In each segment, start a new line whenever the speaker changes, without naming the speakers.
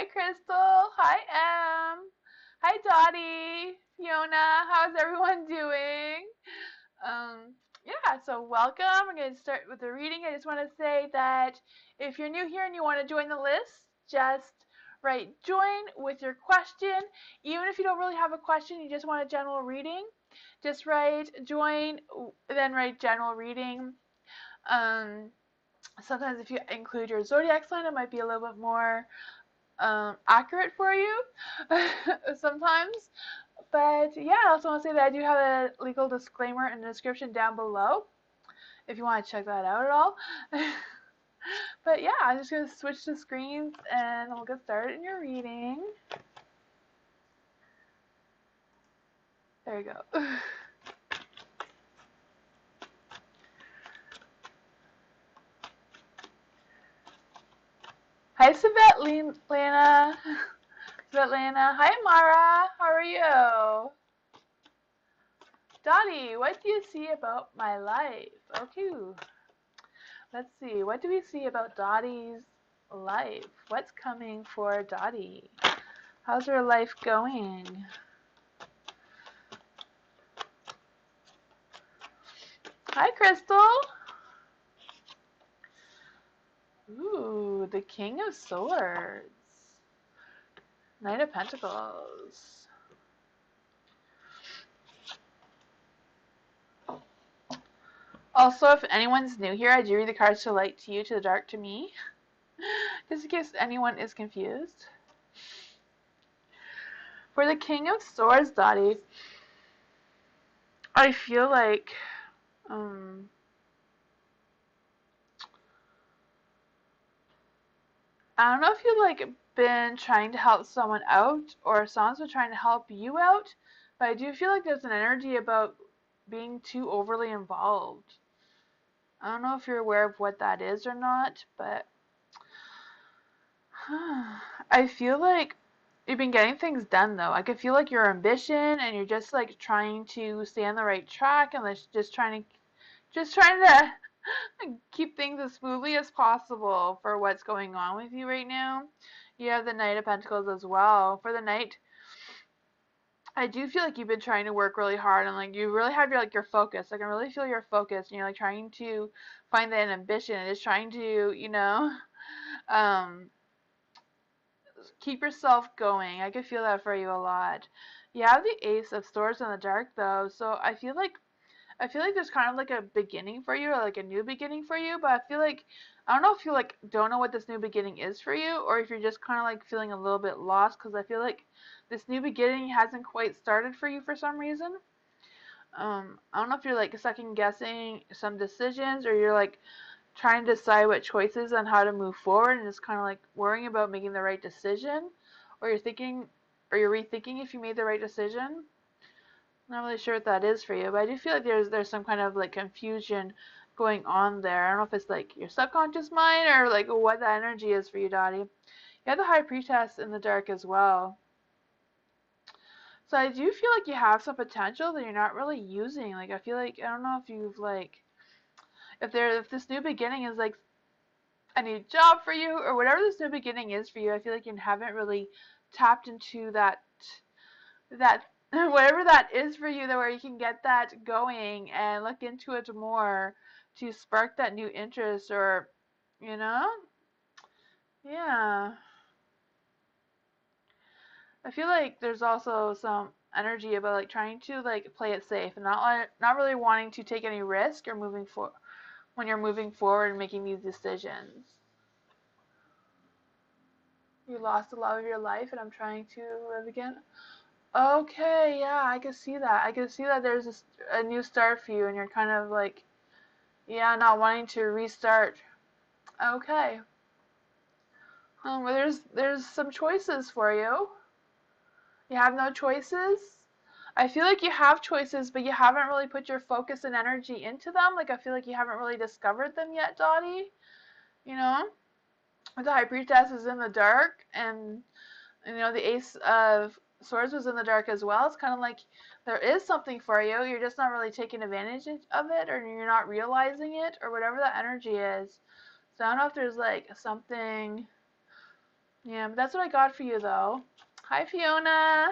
Hi, Crystal. Hi, Em. Hi, Dottie. Fiona. How's everyone doing? So welcome. We're going to start with the reading. I just want to say that if you're new here and you want to join the list, just write join with your question. Even if you don't really have a question, you just want a general reading, just write join, then write general reading. Sometimes if you include your zodiac sign, it might be a little bit more accurate for you sometimes. But yeah, I also want to say that I do have a legal disclaimer in the description down below if you want to check that out at all. But yeah, I'm just going to switch the screens and we'll get started in your reading. There you go. Hi, Svetlana. Svetlana. Hi, Mara. How are you? Dottie, what do you see about my life? Okay. Let's see. What do we see about Dottie's life? What's coming for Dottie? How's her life going? Hi, Crystal. Ooh, the King of Swords. Knight of Pentacles. Also, if anyone's new here, I do read the cards to light to you, to the dark to me. Just in case anyone is confused. For the King of Swords, Dottie, I feel like I don't know if you've been trying to help someone out or someone's been trying to help you out, but I do feel like there's an energy about being too overly involved. I don't know if you're aware of what that is or not, but I feel like you've been getting things done though. I can feel like your ambition and you're just like trying to stay on the right track and just trying to keep things as smoothly as possible for what's going on with you right now. You have the Knight of Pentacles as well. For the Knight, I do feel like you've been trying to work really hard and like you really have your focus. I can really feel your focus and you're like trying to find that ambition and just trying to, um, keep yourself going. I can feel that for you a lot. You have the Ace of Swords in the dark though, so I feel like there's kind of like a beginning for you, or like a new beginning for you, but I don't know if you like don't know what this new beginning is for you, or if you're just kind of like feeling a little bit lost, because I feel like this new beginning hasn't quite started for you for some reason. I don't know if you're like second guessing some decisions, or you're like trying to decide what choices on how to move forward, and just kind of like worrying about making the right decision, or you're rethinking if you made the right decision. Not really sure what that is for you, but I do feel like there's some kind of like confusion going on there. I don't know if it's like your subconscious mind or like what that energy is for you, Dottie. You have the High Priestess in the dark as well. So I do feel like you have some potential that you're not really using. Like I feel like I don't know if you've like if this new beginning is like a new job for you or whatever this new beginning is for you. I feel like you haven't really tapped into that whatever that is for you, that where you can get that going and look into it more to spark that new interest, or you know yeah, I feel like there's also some energy about like trying to like play it safe and not really wanting to take any risk or moving for when you're moving forward and making these decisions. You lost the love of your life and I'm trying to live again. Okay, yeah, I can see that. I can see that there's a new start for you and you're kind of like, yeah, not wanting to restart. Okay. Well, there's some choices for you. You have no choices. I feel like you have choices, but you haven't really put your focus and energy into them. Like I feel like you haven't really discovered them yet, Dottie. You know, the High Priestess is in the dark, and the Ace of Swords was in the dark as well. It's kind of like there is something for you. You're just not really taking advantage of it, or you're not realizing it, or whatever that energy is. So I don't know if there's like something Yeah, but that's what I got for you, though. Hi, Fiona.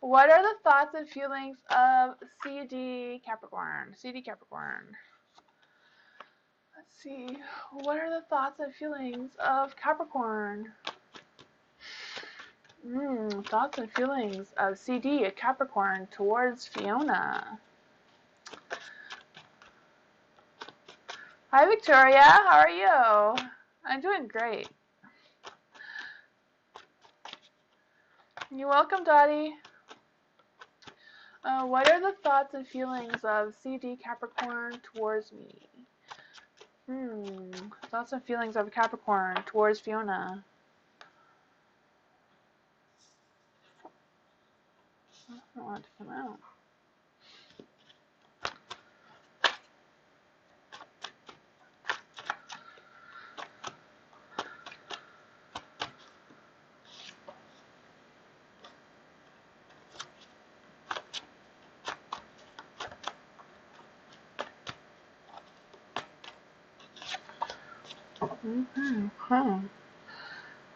What are the thoughts and feelings of CD Capricorn? CD Capricorn. Let's see. What are the thoughts and feelings of Capricorn? Thoughts and feelings of CD Capricorn towards Fiona. Hi, Victoria. How are you? I'm doing great. You're welcome, Dottie. What are the thoughts and feelings of CD Capricorn towards me? Thoughts and feelings of Capricorn towards Fiona. I don't want it to come out.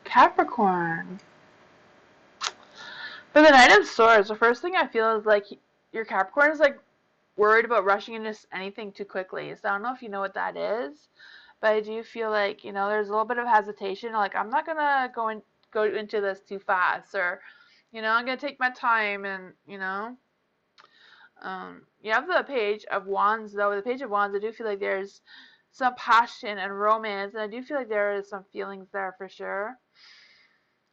Capricorn. For the Knight of Swords, the first thing I feel is like your Capricorn is like worried about rushing into anything too quickly. So I don't know if you know what that is, but I do feel like there's a little bit of hesitation. Like I'm not gonna go into this too fast, or I'm gonna take my time, and you have the Page of Wands though. The Page of Wands, I do feel like there's some passion and romance, and I do feel like there is some feelings there for sure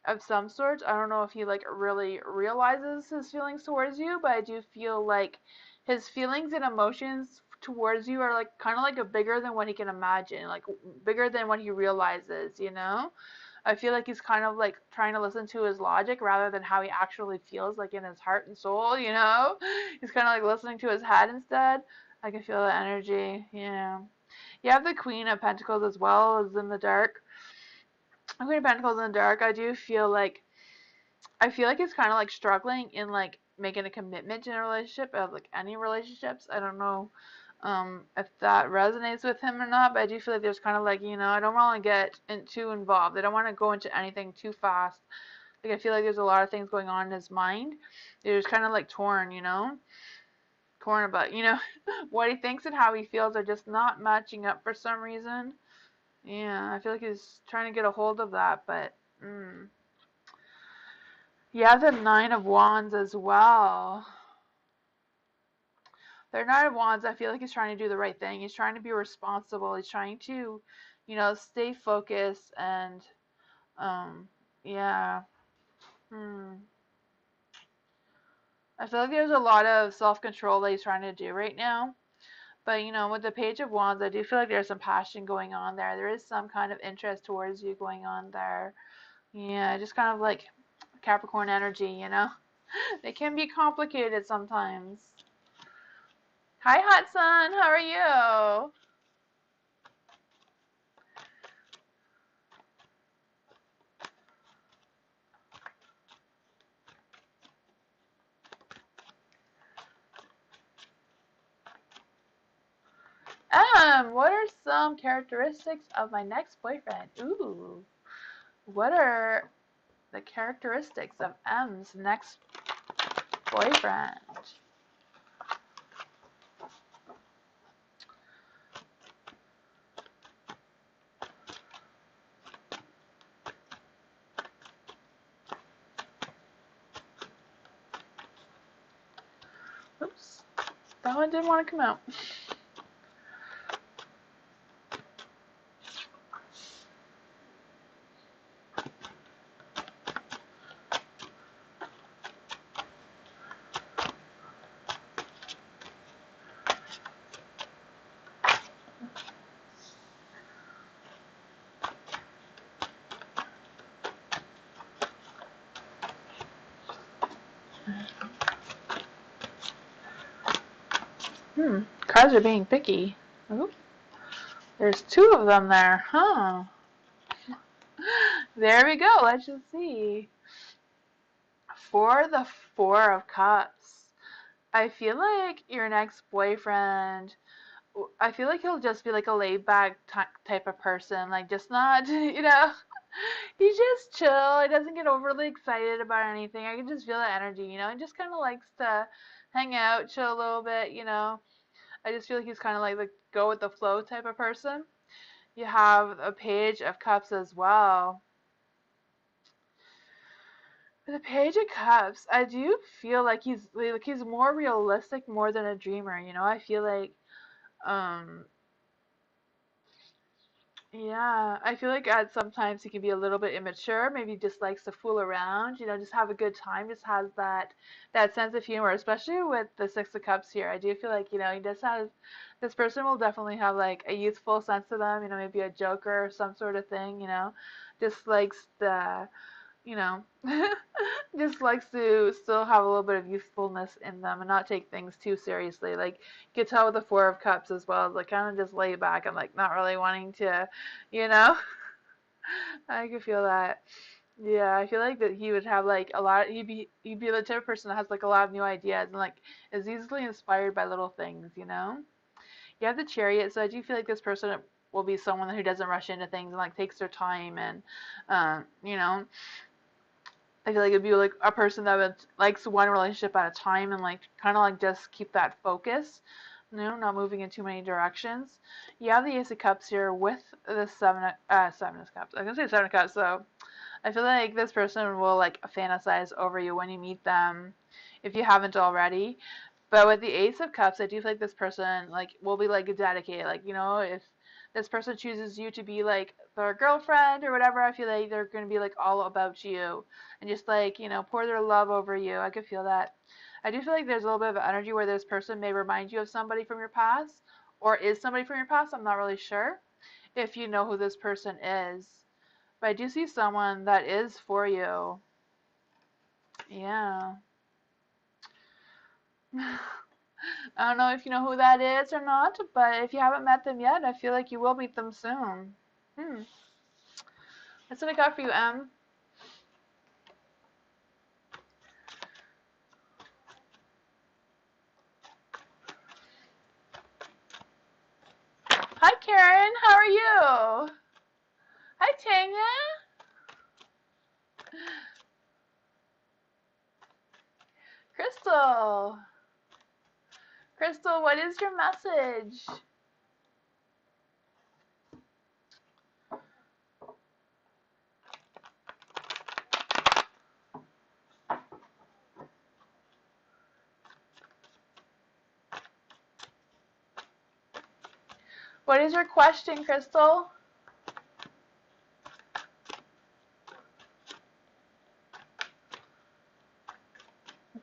of some sort. I don't know if he like really realizes his feelings towards you, but I do feel like his feelings and emotions towards you are like kind of like a bigger than what he can imagine, like bigger than what he realizes. I feel like he's kind of like trying to listen to his logic rather than how he actually feels like in his heart and soul. He's kind of like listening to his head instead. I can feel the energy. Yeah. You have the Queen of Pentacles as well as in the dark. Queen of Pentacles in the dark, I feel like he's kind of like struggling in like making a commitment in a relationship, of like any relationships. I don't know if that resonates with him or not, but I do feel like there's kind of like, I don't want to get too involved. I don't want to go into anything too fast. Like I feel like there's a lot of things going on in his mind. There's kind of like torn about, what he thinks and how he feels are just not matching up for some reason. Yeah, I feel like he's trying to get a hold of that, but you have the Nine of Wands as well. The Nine of Wands, I feel like he's trying to do the right thing. He's trying to be responsible. He's trying to, stay focused and, yeah. I feel like there's a lot of self-control that he's trying to do right now. But, with the Page of Wands, I do feel like there's some passion going on there. There is some kind of interest towards you going on there. Yeah, just kind of like Capricorn energy. They can be complicated sometimes. Hi, Hudson. How are you? What are some characteristics of my next boyfriend? Ooh. What are the characteristics of M's next boyfriend? Oops. That one didn't want to come out. Cards are being picky. Ooh. There's two of them there, huh? There we go. Let's just see. For the Four of Cups, I feel like your next boyfriend, I feel like he'll just be like a laid back type of person, like just not, He's just chill. He doesn't get overly excited about anything. I can just feel the energy, you know. He just kind of likes to hang out, chill a little bit, you know. I just feel like he's kind of like the go with the flow type of person. You have a Page of Cups as well. The Page of Cups, I do feel like he's more realistic more than a dreamer, you know. I feel like um yeah, I feel like at sometimes he can be a little bit immature, maybe just likes to fool around, you know, just have a good time, just has that sense of humor, especially with the Six of Cups here. I do feel like, you know, he just has this person will definitely have like a youthful sense to them, you know, maybe a joker or some sort of thing, you know. Just likes the you know, just likes to still have a little bit of youthfulness in them and not take things too seriously. Like you can tell with the Four of Cups as well, like kind of just lay back and like not really wanting to, you know. I can feel that. Yeah, I feel like that he would have like a lot. He'd be the type of person that has like a lot of new ideas and like is easily inspired by little things, you know. You have the Chariot, so I do feel like this person will be someone who doesn't rush into things and like takes their time and, you know, I feel like it'd be like a person that would likes one relationship at a time and like kind of like just keep that focus, you know, not moving in too many directions. You have the Ace of Cups here with the Seven of Cups. I was gonna say Seven of Cups, so I feel like this person will like fantasize over you when you meet them, if you haven't already. But with the Ace of Cups, I do feel like this person like will be like dedicated. Like, you know, if this person chooses you to be like their girlfriend or whatever, I feel like they're gonna be like all about you and just like, you know, pour their love over you. I could feel that. I do feel like there's a little bit of energy where this person may remind you of somebody from your past or is somebody from your past. I'm not really sure if you know who this person is. But I do see someone that is for you. Yeah. I don't know if you know who that is or not, but if you haven't met them yet, I feel like you will meet them soon. Hmm. That's what I got for you, Em. Hi, Karen. How are you? Hi, Tanya. Crystal. Crystal, what is your message? What is your question, Crystal?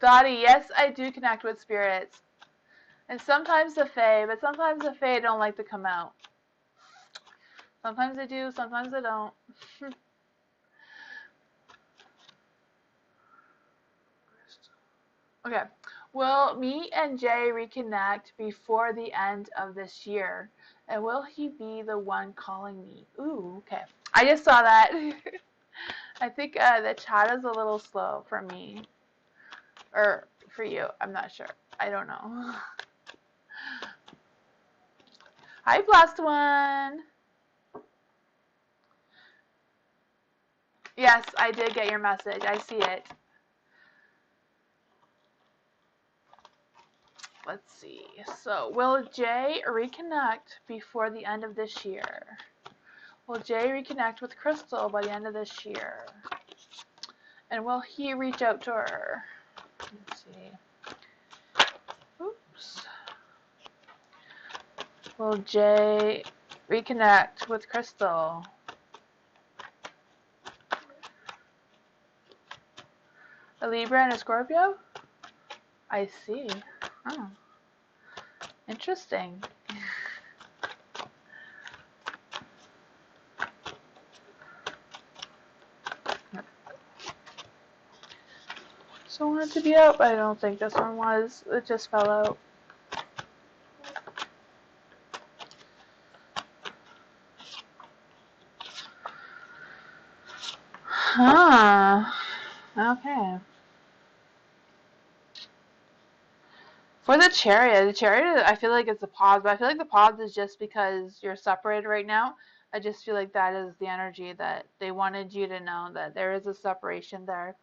Dottie, yes, I do connect with spirits. And sometimes the Fae, but sometimes the Fae don't like to come out. Sometimes they do, sometimes they don't. Okay. Will me and Jay reconnect before the end of this year? And will he be the one calling me? Ooh, okay. I just saw that. I think the chat is a little slow for me. Or for you. I'm not sure. I don't know. Hi, Blessed One. Yes, I did get your message. I see it. Let's see. So, will Jay reconnect before the end of this year? Will Jay reconnect with Crystal by the end of this year? And will he reach out to her? Let's see. Oops. Will Jay reconnect with Crystal? A Libra and a Scorpio? I see. Oh. Interesting. So I wanted to be out, but I don't think this one was. It just fell out. Huh. Okay. For the chariot, I feel like it's a pause, but I feel like the pause is just because you're separated right now. I just feel like that is the energy that they wanted you to know, that there is a separation there.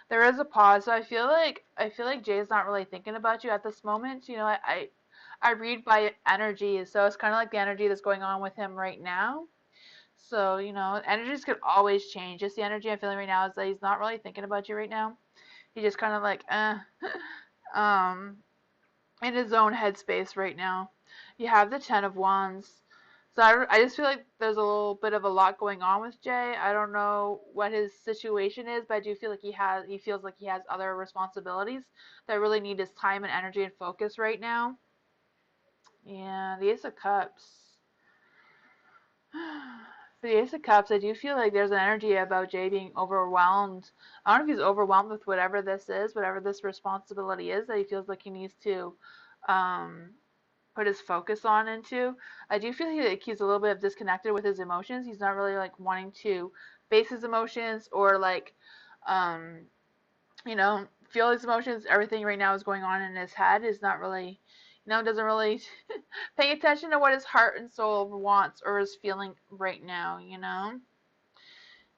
There is a pause. So I feel like Jay's not really thinking about you at this moment. I read by energy, so it's kind of like the energy that's going on with him right now. So, energies could always change. Just the energy I'm feeling right now is that he's not really thinking about you right now. He's just kind of like, um, in his own headspace right now. You have the Ten of Wands. So I just feel like there's a little bit of a lot going on with Jay. I don't know what his situation is, but I do feel like he feels like he has other responsibilities that really need his time and energy and focus right now. Yeah, the Ace of Cups. For the Ace of Cups, I do feel like there's an energy about Jay being overwhelmed. I don't know if he's overwhelmed with whatever this is, whatever this responsibility is that he feels like he needs to um, put his focus on into. I do feel like he's a little bit disconnected with his emotions. He's not really like wanting to face his emotions or like, um, feel his emotions. Everything right now is going on in his head. Is not really, doesn't really pay attention to what his heart and soul wants or is feeling right now.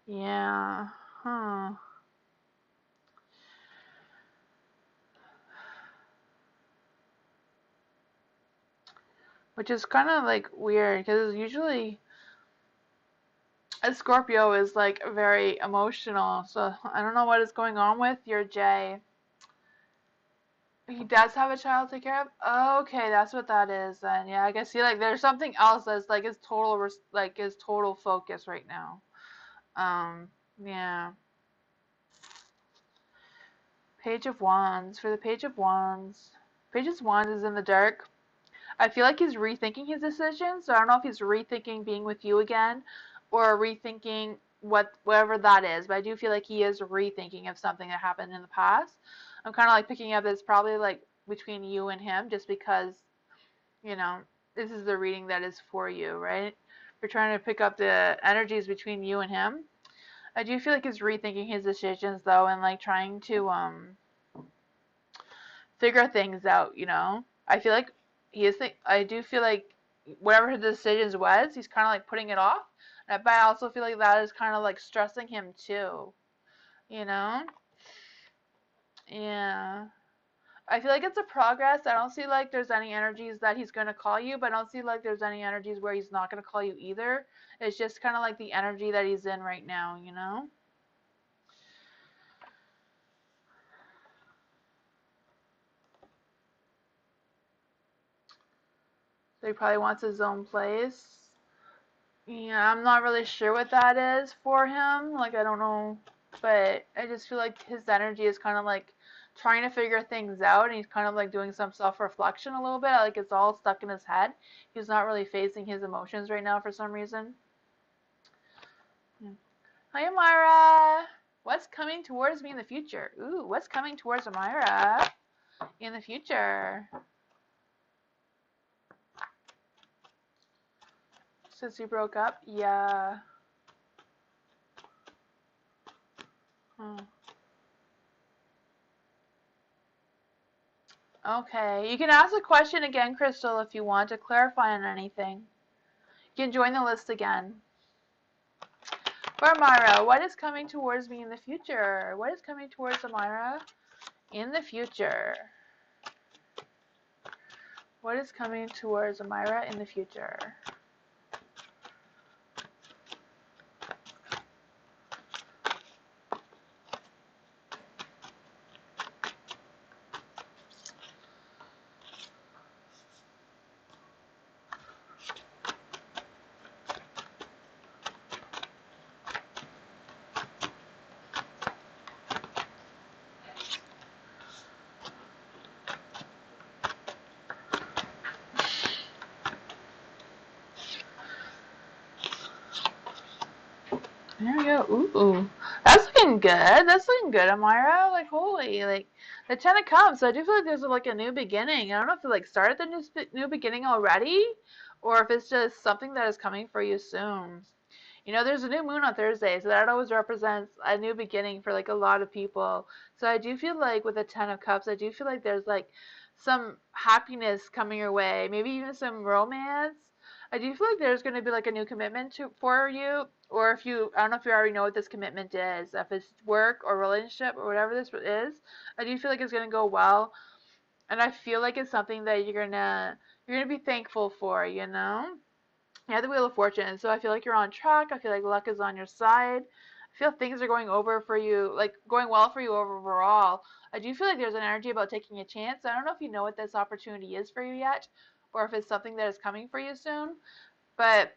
Yeah. Huh. Which is kind of like weird because usually a Scorpio is like very emotional. So I don't know what is going on with your Jay. He does have a child to take care of. Okay, that's what that is then. Yeah, I guess there's something else that's like his total focus right now. Um, yeah. Page of Wands. For the Page of Wands. Page of Wands is in the dark. I feel like he's rethinking his decisions. So I don't know if he's rethinking being with you again or rethinking whatever that is. But I do feel like he is rethinking of something that happened in the past. I'm kind of like picking up it's probably like between you and him just because, you know, this is the reading that is for you, right? You're trying to pick up the energies between you and him. I do feel like he's rethinking his decisions though and like trying to figure things out. I feel like I do feel like whatever his decisions was, he's kind of like putting it off. But I also feel like that is kind of like stressing him too. You know? Yeah. I feel like it's a progress. I don't see like there's any energies that he's gonna call you, but I don't see like there's any energies where he's not gonna call you either. It's just kind of like the energy that he's in right now. So he probably wants his own place. Yeah, I'm not really sure what that is for him. Like, I don't know. But I just feel like his energy is kind of like trying to figure things out and he's kind of like doing some self reflection a little bit. Like, it's all stuck in his head. He's not really facing his emotions right now for some reason. Yeah. Hi, Amira. What's coming towards me in the future? Ooh, what's coming towards Amira in the future? Since we broke up? Yeah. Hmm. Okay, you can ask the question again, Crystal, if you want to clarify on anything. You can join the list again. For Amira, what is coming towards me in the future? What is coming towards Amira in the future? What is coming towards Amira in the future? There we go. Ooh. That's looking good. That's looking good, Amira. Like, holy, like, the Ten of Cups. So I do feel like there's like a new beginning. I don't know if it like started the new beginning already, or if it's just something that is coming for you soon. There's a new moon on Thursday, so that always represents a new beginning for like a lot of people. So I do feel like with the Ten of Cups, I do feel like there's like some happiness coming your way, maybe even some romance. I do feel like there's going to be like a new commitment for you, or if you, I don't know if you already know what this commitment is, if it's work or relationship or whatever this is. I do feel like it's going to go well, and I feel like it's something that you're gonna be thankful for, you know. You have the Wheel of Fortune, so I feel like you're on track. I feel like luck is on your side. I feel things are going over for you, like going well for you overall. I do feel like there's an energy about taking a chance. I don't know if you know what this opportunity is for you yet, or if it's something that is coming for you soon, but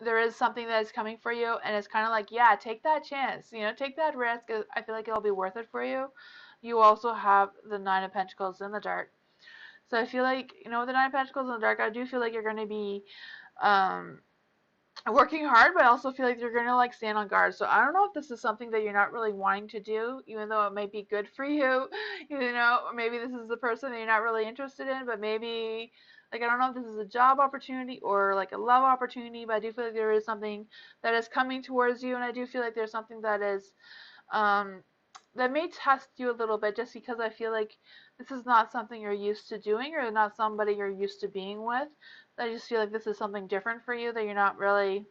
there is something that is coming for you, and it's kind of like, yeah, take that chance, you know, take that risk. I feel like it'll be worth it for you. You also have the Nine of Pentacles in the dark. So I feel like, you know, with the Nine of Pentacles in the dark, I do feel like you're going to be um, working hard, but I also feel like you're going to like stand on guard. So I don't know if this is something that you're not really wanting to do, even though it might be good for you. You know, maybe this is the person that you're not really interested in, but maybe, like, I don't know if this is a job opportunity or like a love opportunity, but I do feel like there is something that is coming towards you, and I do feel like there's something that is um, that may test you a little bit, just because I feel like this is not something you're used to doing, or not somebody you're used to being with. I just feel like this is something different for you that you're not really,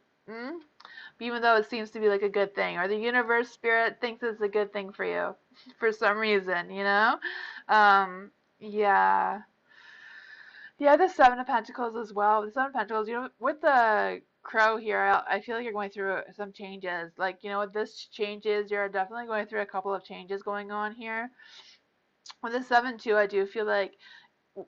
even though it seems to be like a good thing, or the universe spirit thinks it's a good thing for you for some reason, you know? Yeah. Yeah, the Seven of Pentacles as well. The Seven of Pentacles, you know, with the crow here, I feel like you're going through some changes. Like, you know, with this changes, you're definitely going through a couple of changes going on here. With the 7 too, I do feel like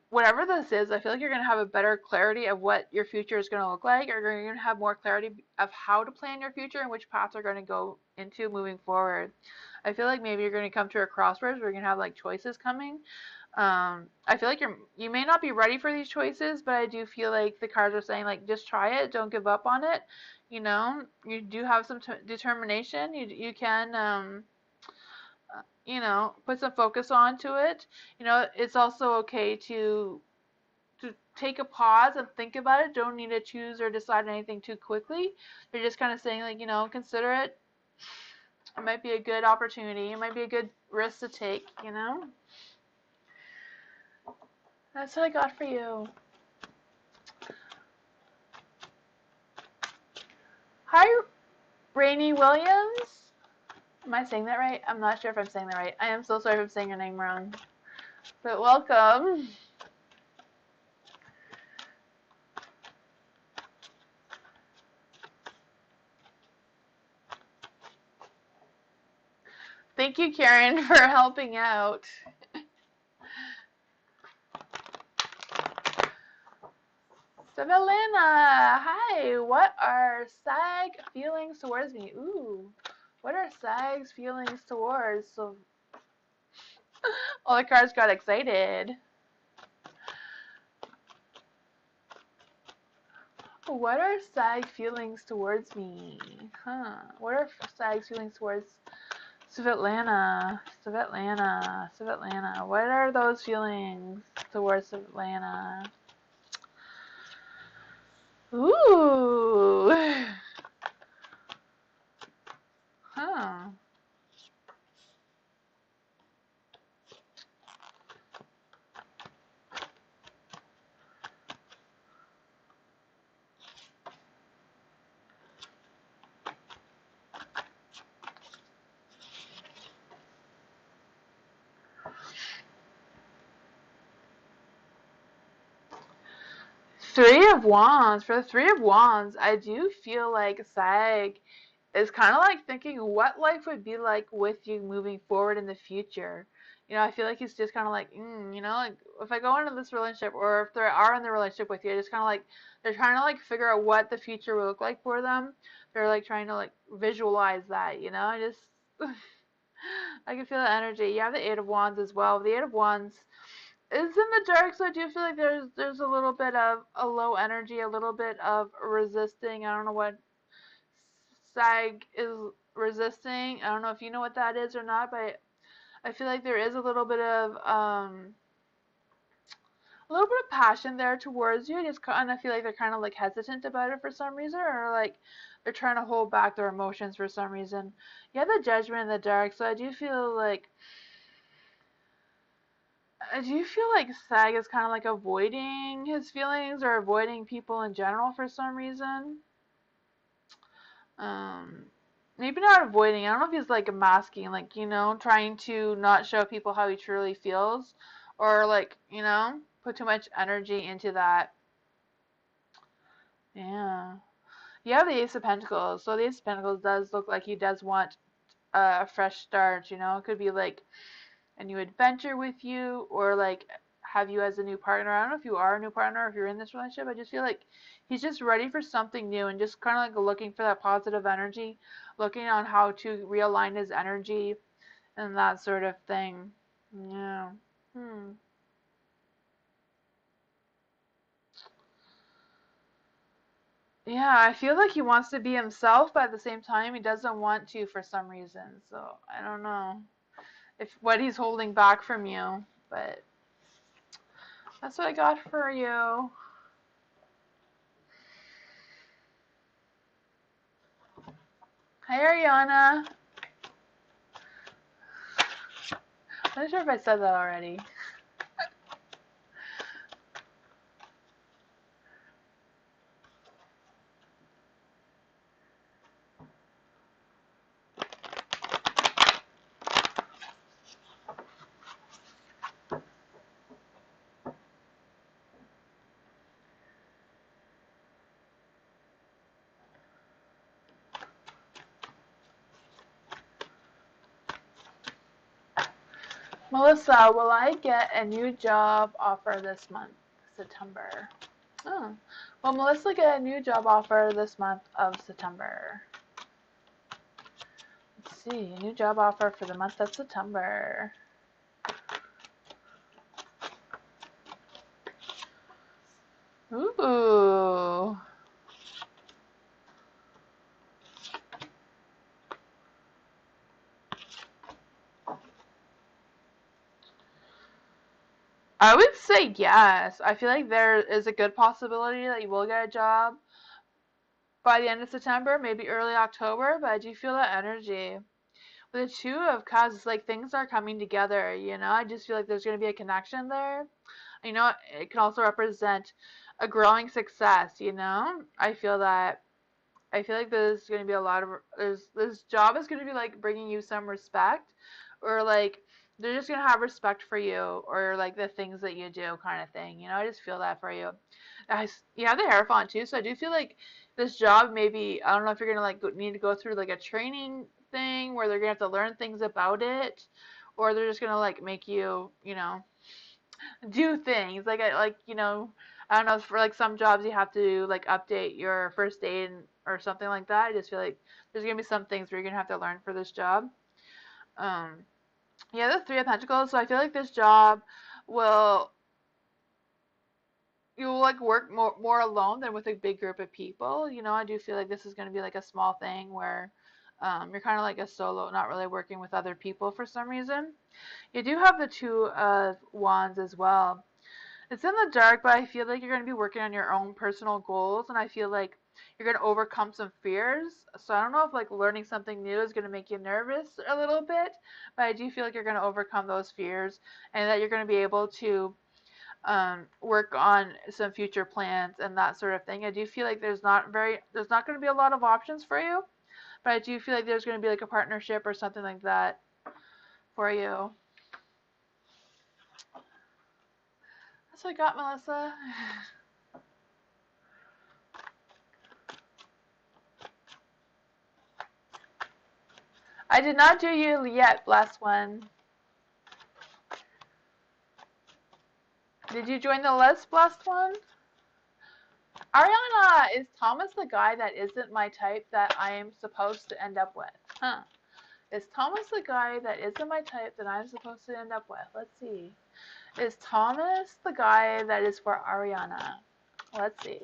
whatever this is, I feel like you're going to have a better clarity of what your future is going to look like, or you're going to have more clarity of how to plan your future and which paths are going to go into moving forward. I feel like maybe you're going to come to a crossroads where you're going to have like choices coming. I feel like you may not be ready for these choices, but I do feel like the cards are saying like just try it, don't give up on it. You know, you do have some determination. You can you know, put some focus onto it. You know, it's also okay to take a pause and think about it. Don't need to choose or decide anything too quickly. They're just kind of saying like, you know, consider it. It might be a good opportunity. It might be a good risk to take, you know. That's what I got for you. Hi, Rainy Williams. Am I saying that right? I'm not sure if I'm saying that right. I am so sorry if I'm saying your name wrong. But welcome. Thank you, Karen, for helping out. Savalina, hi. What are Sag feelings towards me? Ooh, what are Sag's feelings towards? So, all the cards got excited. What are Sag feelings towards me? Huh? What are Sag's feelings towards Svetlana? Svetlana, Svetlana. What are those feelings towards Svetlana? Ooh. Huh. 3 of Wands. For the 3 of Wands, I do feel like Sag is kind of like thinking what life would be like with you moving forward in the future. You know, I feel like he's just kind of like, you know, like if I go into this relationship, or if they are in the relationship with you, just kind of like they're trying to like figure out what the future will look like for them. They're like trying to like visualize that, you know. I just I can feel the energy. You have the 8 of Wands as well. The 8 of Wands is in the dark, so I do feel like there's a little bit of a low energy, a little bit of resisting. I don't know what Sag is resisting. I don't know if you know what that is or not, but I feel like there is a little bit of passion there towards you. I just kind of feel like they're kind of like hesitant about it for some reason, or like they're trying to hold back their emotions for some reason. You have the Judgment in the dark, so I do feel like Do you feel like Sag is kind of like avoiding his feelings or avoiding people in general for some reason? Um, Maybe not avoiding. I don't know if he's like masking, like, trying to not show people how he truly feels, or like, put too much energy into that. Yeah. You have the Ace of Pentacles, so the Ace of Pentacles does look like he does want a fresh start. It could be like a new adventure with you, or like have you as a new partner. I don't know if you are a new partner or if you're in this relationship. I just feel like he's just ready for something new and just kind of like looking for that positive energy, looking on how to realign his energy and that sort of thing. Yeah. Hmm. Yeah, I feel like he wants to be himself, but at the same time, he doesn't want to for some reason. So I don't know if what he's holding back from you, but that's what I got for you. Hi, Ariana. I'm not sure if I said that already. Melissa, will I get a new job offer this month, September? Oh. Will Melissa get a new job offer this month of September? Let's see, a new job offer for the month of September. Ooh. I would say yes. I feel like there is a good possibility that you will get a job by the end of September, maybe early October, but I do feel that energy. With the Two of Cups, it's like things are coming together, I just feel like there's going to be a connection there. It can also represent a growing success, I feel like there's going to be a lot of this job is going to be like bringing you some respect, or like they're just going to have respect for you, or like the things that you do kind of thing. I just feel that for you. You have the Hierophant too, so I do feel like this job, maybe I don't know if you're going to like need to go through like a training thing where they're going to have to learn things about it, or they're just going to like make you, do things I don't know, for like some jobs you have to like update your first aid or something like that. I just feel like there's gonna be some things where you're gonna have to learn for this job. um yeah, the Three of Pentacles, so I feel like this job will you'll like work more alone than with a big group of people. I do feel like this is going to be like a small thing where you're kind of like a solo, not really working with other people for some reason. You do have the Two of Wands as well. It's in the dark, but I feel like you're going to be working on your own personal goals, and I feel like you're going to overcome some fears. So I don't know if like learning something new is going to make you nervous a little bit, but I do feel like you're going to overcome those fears, and that you're going to be able to work on some future plans and that sort of thing. I do feel like there's not going to be a lot of options for you, but I do feel like there's going to be like a partnership or something like that for you. That's what I got, Melissa. I did not do you yet, blessed one. Did you join the list, blessed one? Ariana, is Thomas the guy that isn't my type that I am supposed to end up with? Huh. Is Thomas the guy that isn't my type that I'm supposed to end up with? Let's see. Is Thomas the guy that is for Ariana? Let's see.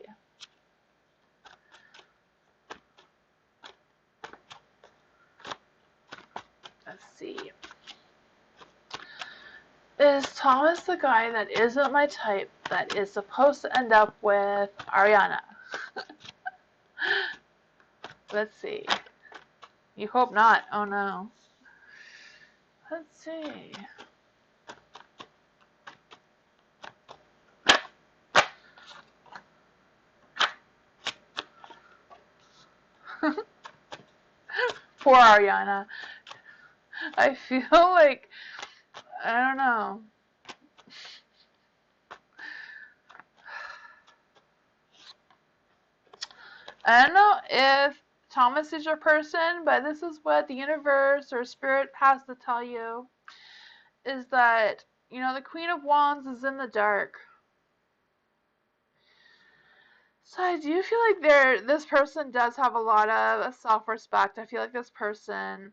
Let's see. Is Thomas the guy that isn't my type that is supposed to end up with Ariana? Let's see. You hope not. Oh no. Let's see. Poor Ariana. I feel like, I don't know. I don't know if Thomas is your person, but this is what the universe or spirit has to tell you, is that, the Queen of Wands is in the dark. So I do feel like this person does have a lot of self-respect. I feel like this person,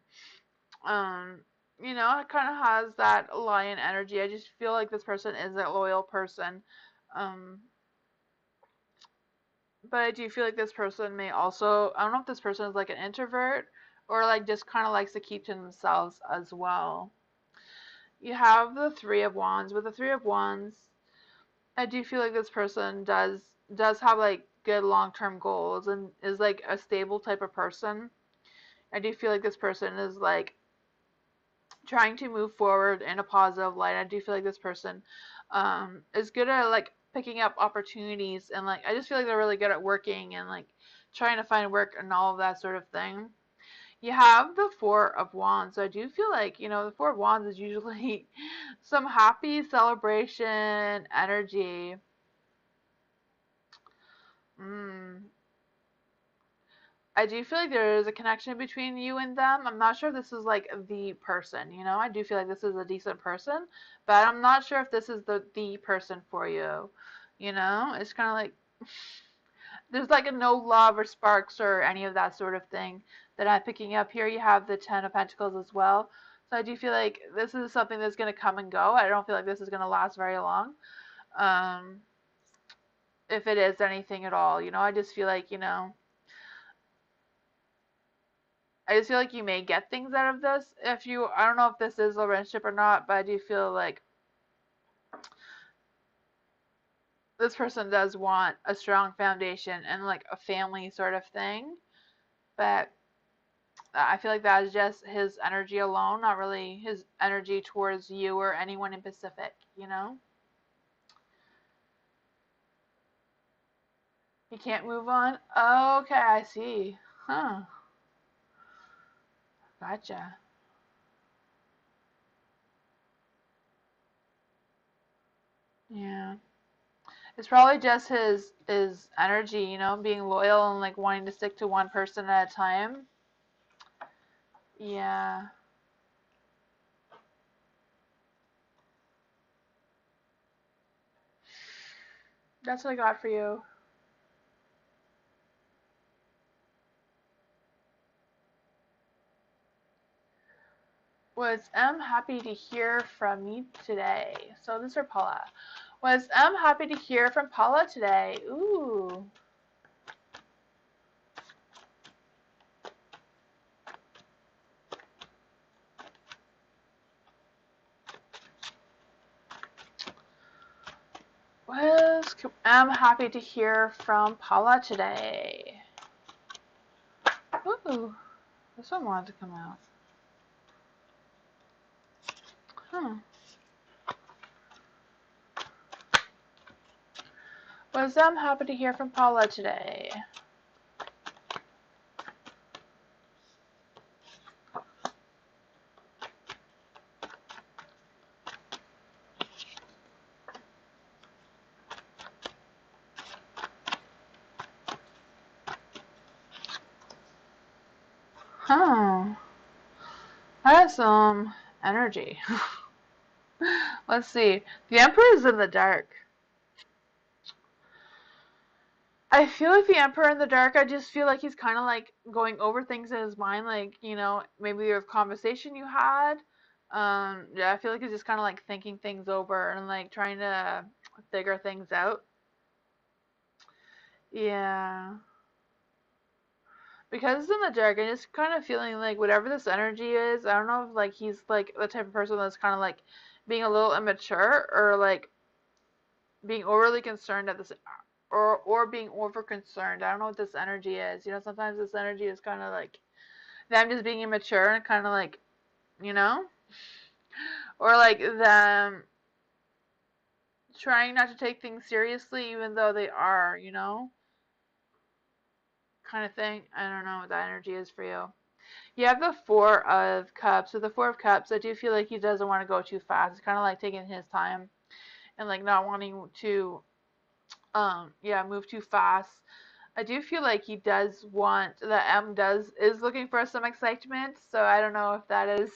um, kind of has that lion energy. I just feel like this person is a loyal person. Um, but I do feel like this person may also, I don't know if this person is like an introvert or like just kind of likes to keep to themselves as well. You have the Three of Wands. With the Three of Wands, I do feel like this person does have like good long-term goals and is like a stable type of person. I do feel like this person is like trying to move forward in a positive light. I do feel like this person is good at like picking up opportunities, and like I just feel like they're really good at working and like trying to find work and all of that sort of thing. You have the Four of Wands. So I do feel like, the Four of Wands is usually some happy celebration energy. Mm. I do feel like there is a connection between you and them. I'm not sure if this is like the person, I do feel like this is a decent person, but I'm not sure if this is the person for you. It's kind of like there's like a no love or sparks or any of that sort of thing that I'm picking up here. You have the Ten of Pentacles as well. So I do feel like this is something that's going to come and go. I don't feel like this is going to last very long. Um, if it is anything at all, I just feel like, I just feel like you may get things out of this. I don't know if this is a relationship or not, but I do feel like this person does want a strong foundation and like a family sort of thing. But I feel like that is just his energy alone, not really his energy towards you or anyone in Pacific. He can't move on? Okay, I see. Huh. Gotcha. Yeah. It's probably just his energy, being loyal and like wanting to stick to one person at a time. Yeah. That's what I got for you. Was happy to hear from you today. So this is for Paula. Was happy to hear from Paula today. Ooh. I'm happy to hear from Paula today. Ooh. This one wanted to come out. Huh. Was happy to hear from Paula today. Huh. I have some energy. Let's see. The Emperor is in the dark. I feel like the Emperor in the dark, I just feel like he's kind of like going over things in his mind, like, maybe a conversation you had. Yeah, I feel like he's just kind of like thinking things over and like trying to figure things out. Yeah. Because it's in the dark, I'm just kind of feeling like whatever this energy is, I don't know if like he's like the type of person that's kind of like being a little immature or like being overly concerned at this or being over concerned. I don't know what this energy is. Sometimes this energy is kind of like them just being immature and kind of like, you know, or like them trying not to take things seriously even though they are, kind of thing. I don't know what that energy is for you. You have the Four of Cups. So the Four of Cups, I do feel like he doesn't want to go too fast. He's kind of like taking his time and like not wanting to, move too fast. I do feel like he does want, the is looking for some excitement. So I don't know if that is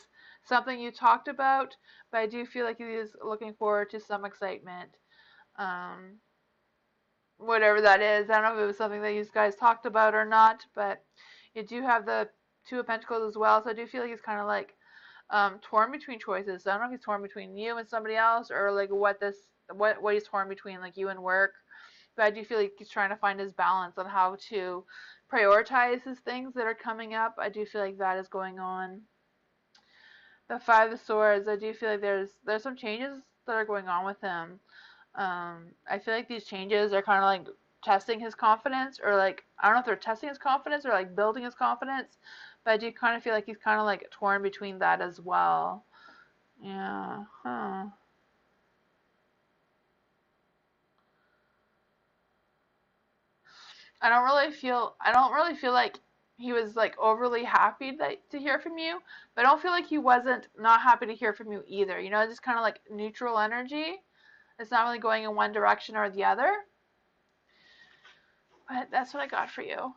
something you talked about, but I do feel like he is looking forward to some excitement. Um, Whatever that is. I don't know if it was something that you guys talked about or not, but you do have the Two of Pentacles as well. So I do feel like he's kind of like torn between choices. So I don't know if he's torn between you and somebody else, or like what he's torn between, like you and work. But I do feel like he's trying to find his balance on how to prioritize his things that are coming up. I do feel like that is going on. The Five of Swords, I do feel like there's some changes that are going on with him. I feel like these changes are kind of like testing his confidence, or like, I don't know if they're testing his confidence or like building his confidence, but I do kind of feel like he's kind of like torn between that as well. Yeah. Huh. I don't really feel like he was like overly happy to hear from you, but I don't feel like he wasn't not happy to hear from you either. You know, it's just kind of like neutral energy. It's not really going in one direction or the other. But that's what I got for you.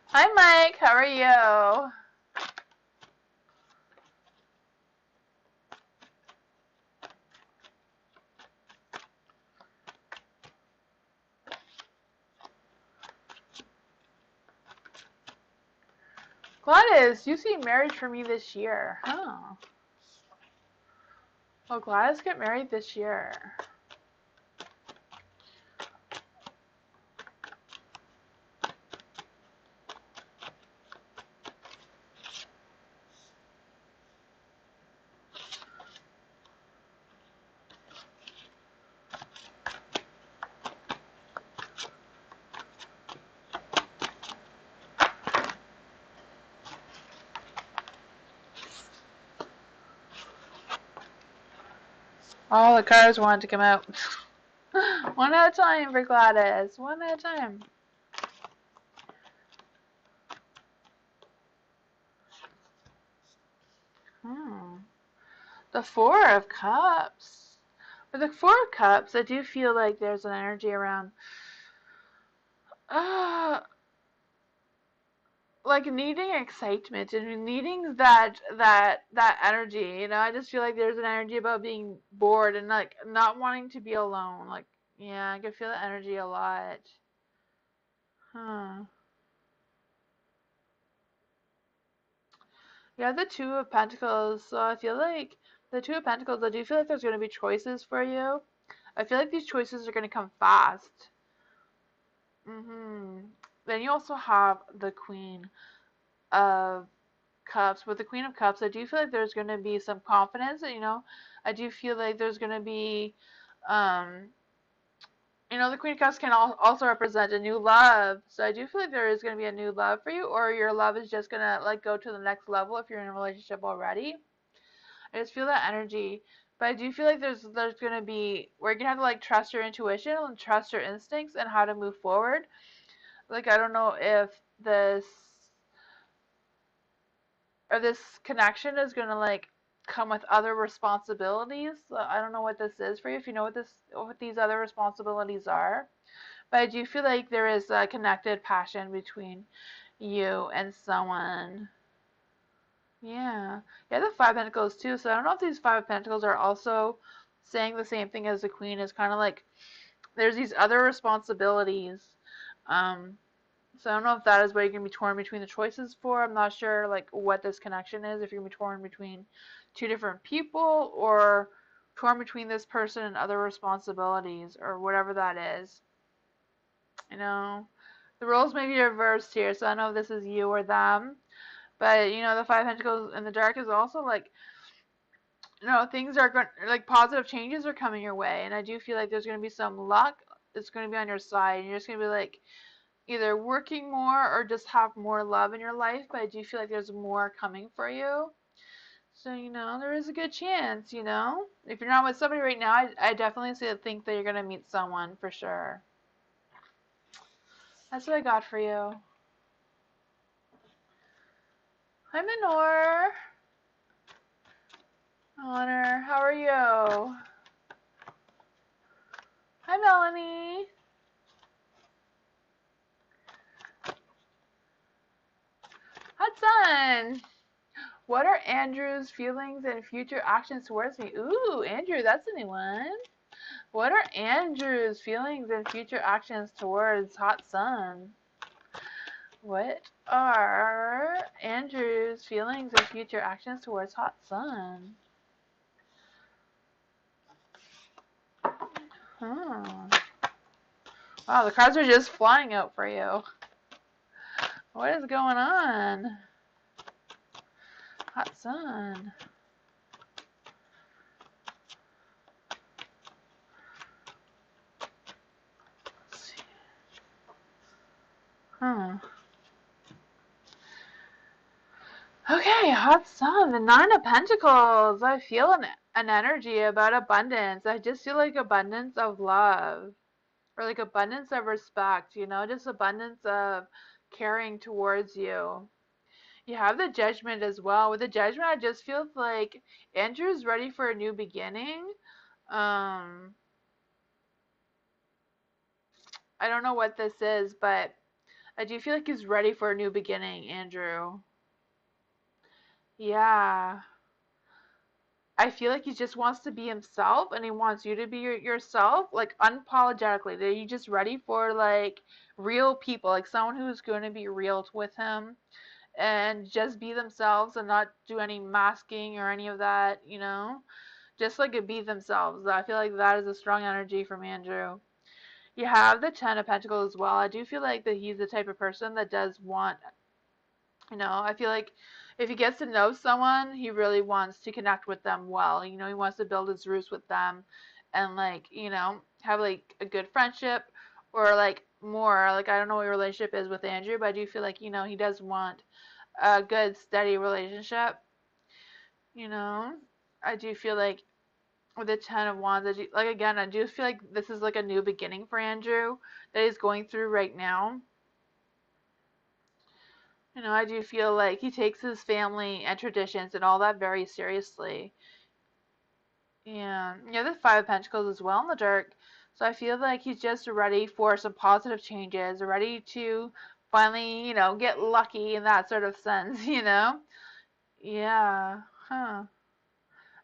Hi, Mike. How are you? Gladys, you see marriage for me this year. Huh. Well, Gladys get married this year. All the cards wanted to come out. One at a time for Gladys. One at a time. Hmm. The Four of Cups. For the Four of Cups, I do feel like there's an energy around, uh, like needing excitement and needing that energy. You know, I just feel like there's an energy about being bored and like not wanting to be alone. Like, yeah, I can feel the energy a lot. Huh. Yeah, the Two of Pentacles. So I feel like the Two of Pentacles, I do feel like there's going to be choices for you. I feel like these choices are going to come fast. Then you also have the Queen of Cups. With the Queen of Cups, I do feel like there's going to be some confidence. You know, I do feel like there's going to be, um, the Queen of Cups can also represent a new love. So I do feel like there is going to be a new love for you, or your love is just going to like go to the next level if you're in a relationship already. I just feel that energy. But I do feel like there's gonna be where you're gonna have to like trust your intuition and trust your instincts and how to move forward. Like I don't know if this this connection is gonna like come with other responsibilities. I don't know what this is for you. If you know what these other responsibilities are, but I do feel like there is a connected passion between you and someone. Yeah. Yeah, the Five Pentacles too. So I don't know if these Five Pentacles are also saying the same thing as the Queen. Is kind of like there's these other responsibilities. Um, so I don't know if that is what you're gonna be torn between the choices for. I'm not sure like what this connection is. If you're gonna be torn between two different people or torn between this person and other responsibilities or whatever that is. You know, the roles may be reversed here. So I don't know if this is you or them. But the Five Pentacles in the dark is also like things are going like positive changes are coming your way, and I do feel like there's going to be some luck that's going to be on your side, and you're just going to be like either working more or just have more love in your life. But I do feel like there's more coming for you. So, there is a good chance, If you're not with somebody right now, I definitely think that you're going to meet someone for sure. That's what I got for you. Hi, Minor. Honor, how are you? Hi, Melanie. Hudson. What are Andrew's feelings and future actions towards me? Ooh, Andrew, that's a new one. What are Andrew's feelings and future actions towards Hot Sun? What are Andrew's feelings and future actions towards Hot Sun? Wow, the cards are just flying out for you. What is going on? Hot Sun. Let's see. Okay, Hot Sun, the Nine of Pentacles. I feel an energy about abundance. I just feel like abundance of love. Or like abundance of respect, just abundance of caring towards you. You have the Judgment as well. With the Judgment, I just feel like Andrew's ready for a new beginning. I don't know what this is, but I do feel like he's ready for a new beginning, Andrew. Yeah. I feel like he just wants to be himself, and he wants you to be yourself, like unapologetically. That you just ready for like real people, like someone who's going to be real with him and just be themselves and not do any masking or any of that, just like be themselves. I feel like that is a strong energy from Andrew. You have the Ten of Pentacles as well. I do feel like that he's the type of person that does want, I feel like if he gets to know someone, he really wants to connect with them well. He wants to build his roots with them and like, have like a good friendship or like more. Like I don't know what your relationship is with Andrew, but I do feel like, he does want a good steady relationship. I do feel like with the Ten of Wands, like again, I do feel like this is like a new beginning for Andrew that he's going through right now. I do feel like he takes his family and traditions and all that very seriously. And the Five of Pentacles as well in the dark. So I feel like he's just ready for some positive changes, ready to finally, get lucky in that sort of sense, Yeah. Huh.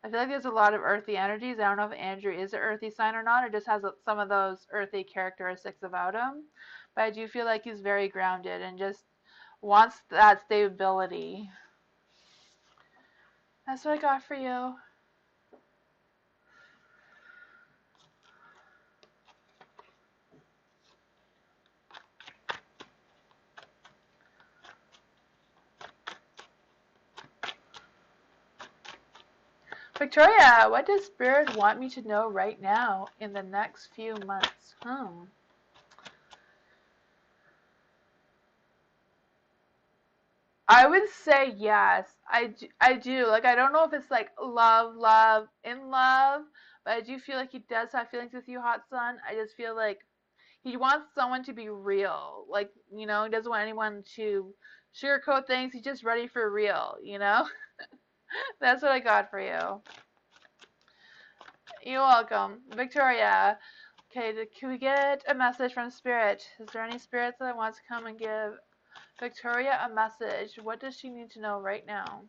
I feel like there's a lot of earthy energies. I don't know if Andrew is an earthy sign or not, or just has some of those earthy characteristics about him. But I do feel like he's very grounded and just wants that stability. That's what I got for you. Victoria, what does Spirit want me to know right now in the next few months? I would say yes. I do. Like, I don't know if it's like love, in love, but I do feel like he does have feelings with you, Hot Sun. I just feel like he wants someone to be real. Like, he doesn't want anyone to sugarcoat things. He's just ready for real. That's what I got for you. You're welcome. Victoria. Okay, can we get a message from Spirit? Is there any spirits that want to come and give Victoria a message? What does she need to know right now?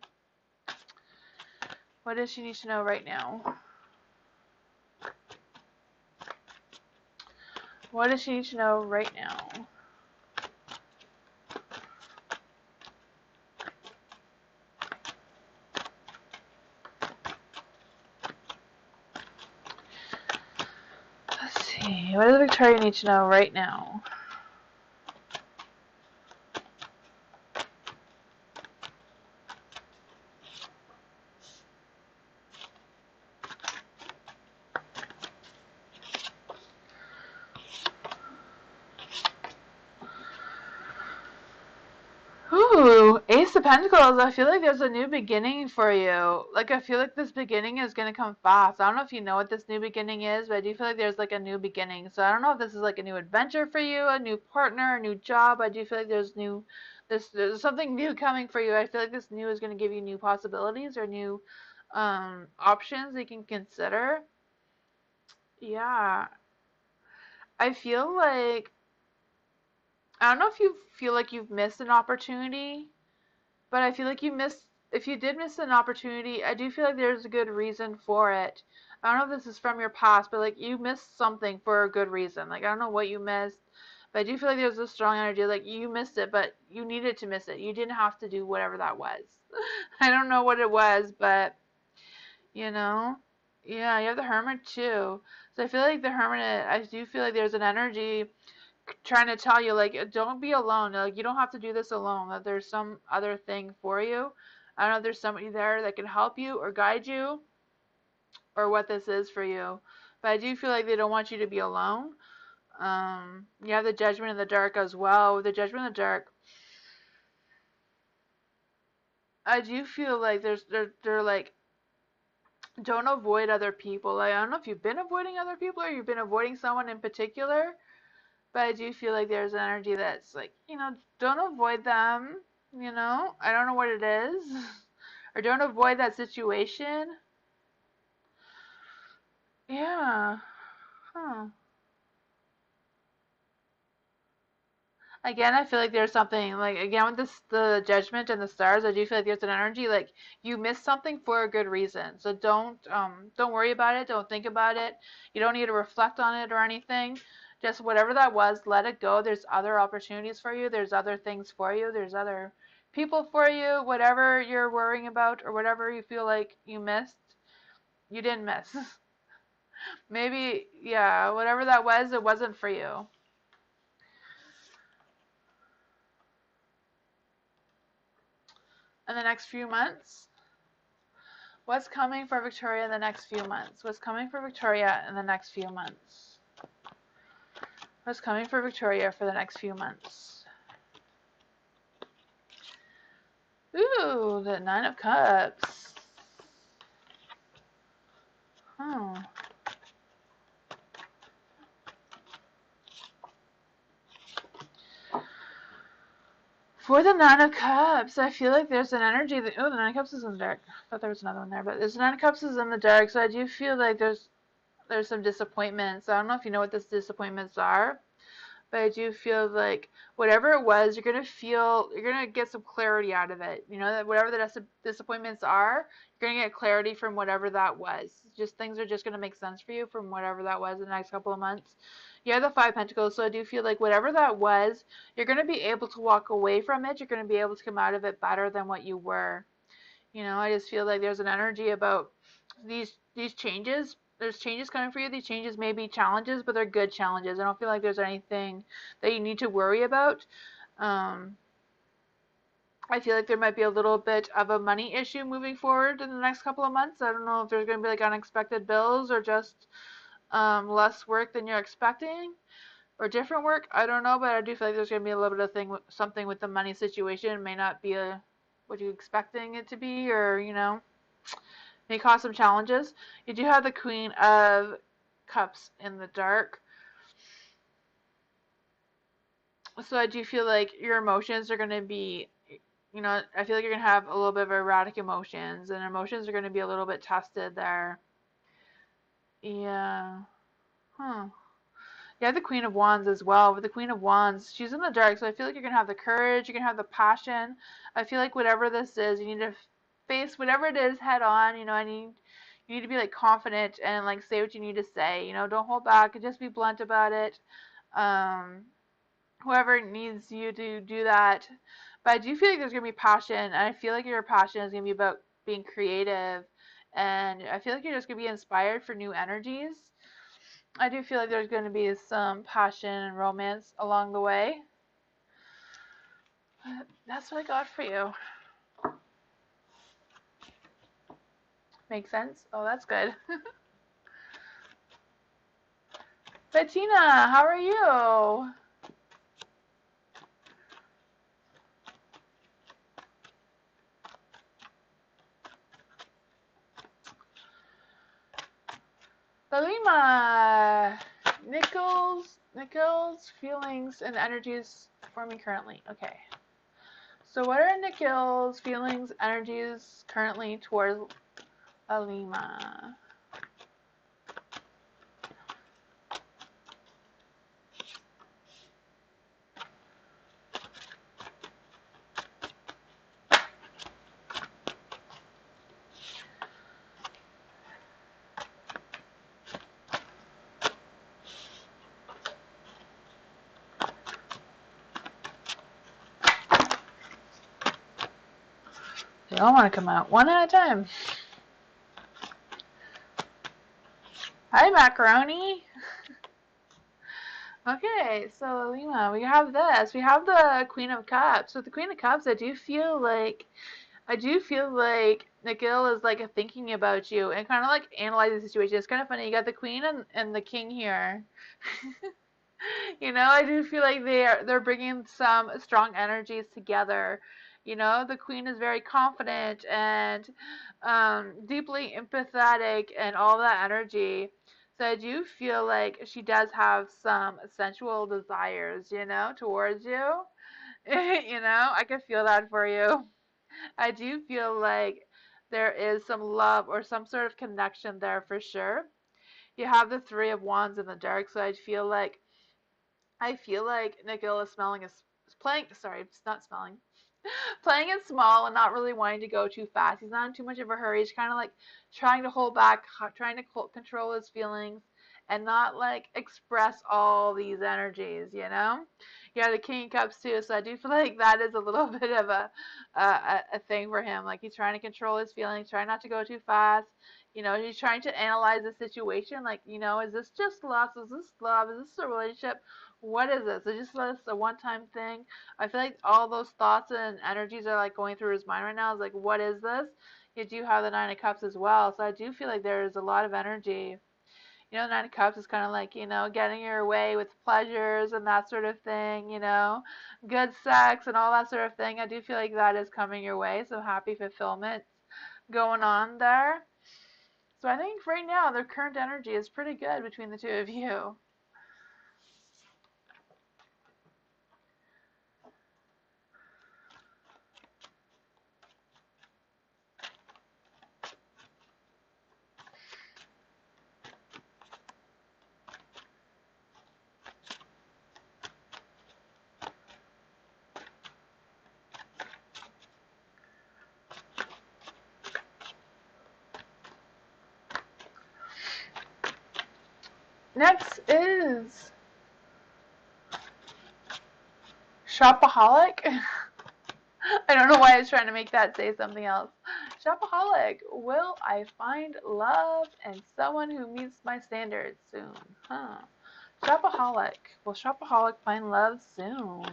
What does she need to know right now? What does she need to know right now? Let's see. What does Victoria need to know right now? Ooh, Ace of Pentacles, I feel like there's a new beginning for you. Like, I feel like this beginning is going to come fast. I don't know if you know what this new beginning is, but I do feel like there's like a new beginning. So I don't know if this is like a new adventure for you, a new partner, a new job. I do feel like there's something new coming for you. I feel like this new is going to give you new possibilities or new options you can consider. Yeah. I feel like, I don't know if you feel like you've missed an opportunity. But I feel like if you did miss an opportunity, I do feel like there's a good reason for it. I don't know if this is from your past, but like you missed something for a good reason. Like I don't know what you missed, but I do feel like there's a strong energy. Like you missed it, but you needed to miss it. You didn't have to do whatever that was. I don't know what it was, but you know, yeah, you have the Hermit too. So I feel like the Hermit, I do feel like there's an energy trying to tell you like don't be alone, like you don't have to do this alone, that there's some other thing for you. I don't know if there's somebody there that can help you or guide you or what this is for you, but I do feel like they don't want you to be alone. You have the Judgment in the Dark as well. With the Judgment in the Dark, I do feel like they're like don't avoid other people. Like I don't know if you've been avoiding other people or you've been avoiding someone in particular. But I do feel like there's an energy that's like, don't avoid them, I don't know what it is. Or don't avoid that situation. Yeah. Huh. Again, I feel like there's something like again with this the Judgment and the stars, I do feel like there's an energy like you missed something for a good reason. So don't worry about it, don't think about it. You don't need to reflect on it or anything. Just whatever that was, let it go. There's other opportunities for you, there's other things for you, there's other people for you, whatever you're worrying about or whatever you feel like you missed, you didn't miss. Maybe, yeah, whatever that was, it wasn't for you. In the next few months, what's coming for Victoria in the next few months? What's coming for Victoria in the next few months? What's coming for Victoria for the next few months? Ooh, the Nine of Cups. Oh. For the Nine of Cups, I feel like there's an energy that, oh, the Nine of Cups is in the dark. I thought there was another one there, but there's Nine of Cups is in the dark, so I do feel like there's some disappointments. I don't know if you know what these disappointments are, but I do feel like whatever it was, you're gonna get some clarity out of it. That whatever the disappointments are, you're gonna get clarity from whatever that was. Just things are just gonna make sense for you from whatever that was in the next couple of months. You have the Five Pentacles, so I do feel like whatever that was, you're gonna be able to walk away from it. You're gonna be able to come out of it better than what you were. I just feel like there's an energy about these changes. There's changes coming for you. These changes may be challenges, but they're good challenges. I don't feel like there's anything that you need to worry about. Um, I feel like there might be a little bit of a money issue moving forward in the next couple of months. I don't know if there's going to be like unexpected bills or just less work than you're expecting or different work. I don't know, but I do feel like there's going to be a little bit of something with the money situation. It may not be what you're expecting it to be, or may cause some challenges. You do have the Queen of Cups in the dark. So I do feel like your emotions are going to be, I feel like you're going to have a little bit of erratic emotions, and emotions are going to be a little bit tested there. Yeah. Huh. Yeah, the Queen of Wands as well. With the Queen of Wands, she's in the dark, so I feel like you're going to have the courage, you're going to have the passion. I feel like whatever this is, you need to face whatever it is head on. You need to be like confident and like say what you need to say. Don't hold back and just be blunt about it. Um, Whoever needs you to do that. But I do feel like there's going to be passion, and I feel like your passion is going to be about being creative, and I feel like you're just going to be inspired for new energies. I do feel like there's going to be some passion and romance along the way. But that's what I got for you. Make sense? Oh, that's good. Bettina, how are you? Lalima, Nikhil's feelings and energies for me currently. Okay. So what are Nikhil's feelings, energies currently towards Lalima? They all want to come out one at a time. Hi, Macaroni. Okay, so Lima, we have this. We have the Queen of Cups. With the Queen of Cups, I do feel like Nikhil is like thinking about you and kind of like analyzing the situation. It's kind of funny. You got the Queen and the King here. I do feel like they're bringing some strong energies together. The Queen is very confident and deeply empathetic and all that energy. So I do feel like she does have some sensual desires, towards you. I can feel that for you. I do feel like there is some love or some sort of connection there for sure. You have the Three of Wands in the dark, so I feel like Nikhil is playing. Sorry, it's not smelling. Playing it small and not really wanting to go too fast. He's not in too much of a hurry. He's kind of like trying to hold back, trying to control his feelings, and not like express all these energies. Yeah, the King of Cups too. So I do feel like that is a little bit of a thing for him. Like he's trying to control his feelings, trying not to go too fast. He's trying to analyze the situation. Like, is this just lust? Is this love? Is this a relationship? What is this? Is this a one-time thing? I feel like all those thoughts and energies are like going through his mind right now. It's like, what is this? You do have the Nine of Cups as well. So I do feel like there is a lot of energy. The Nine of Cups is kind of like, getting your way with pleasures and that sort of thing, good sex and all that sort of thing. I do feel like that is coming your way. So happy fulfillment going on there. So I think right now the current energy is pretty good between the two of you. Next is Shopaholic. I don't know why I was trying to make that say something else. Shopaholic. Will I find love and someone who meets my standards soon? Huh. Shopaholic. Will Shopaholic find love soon?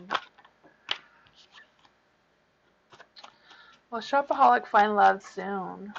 Will Shopaholic find love soon?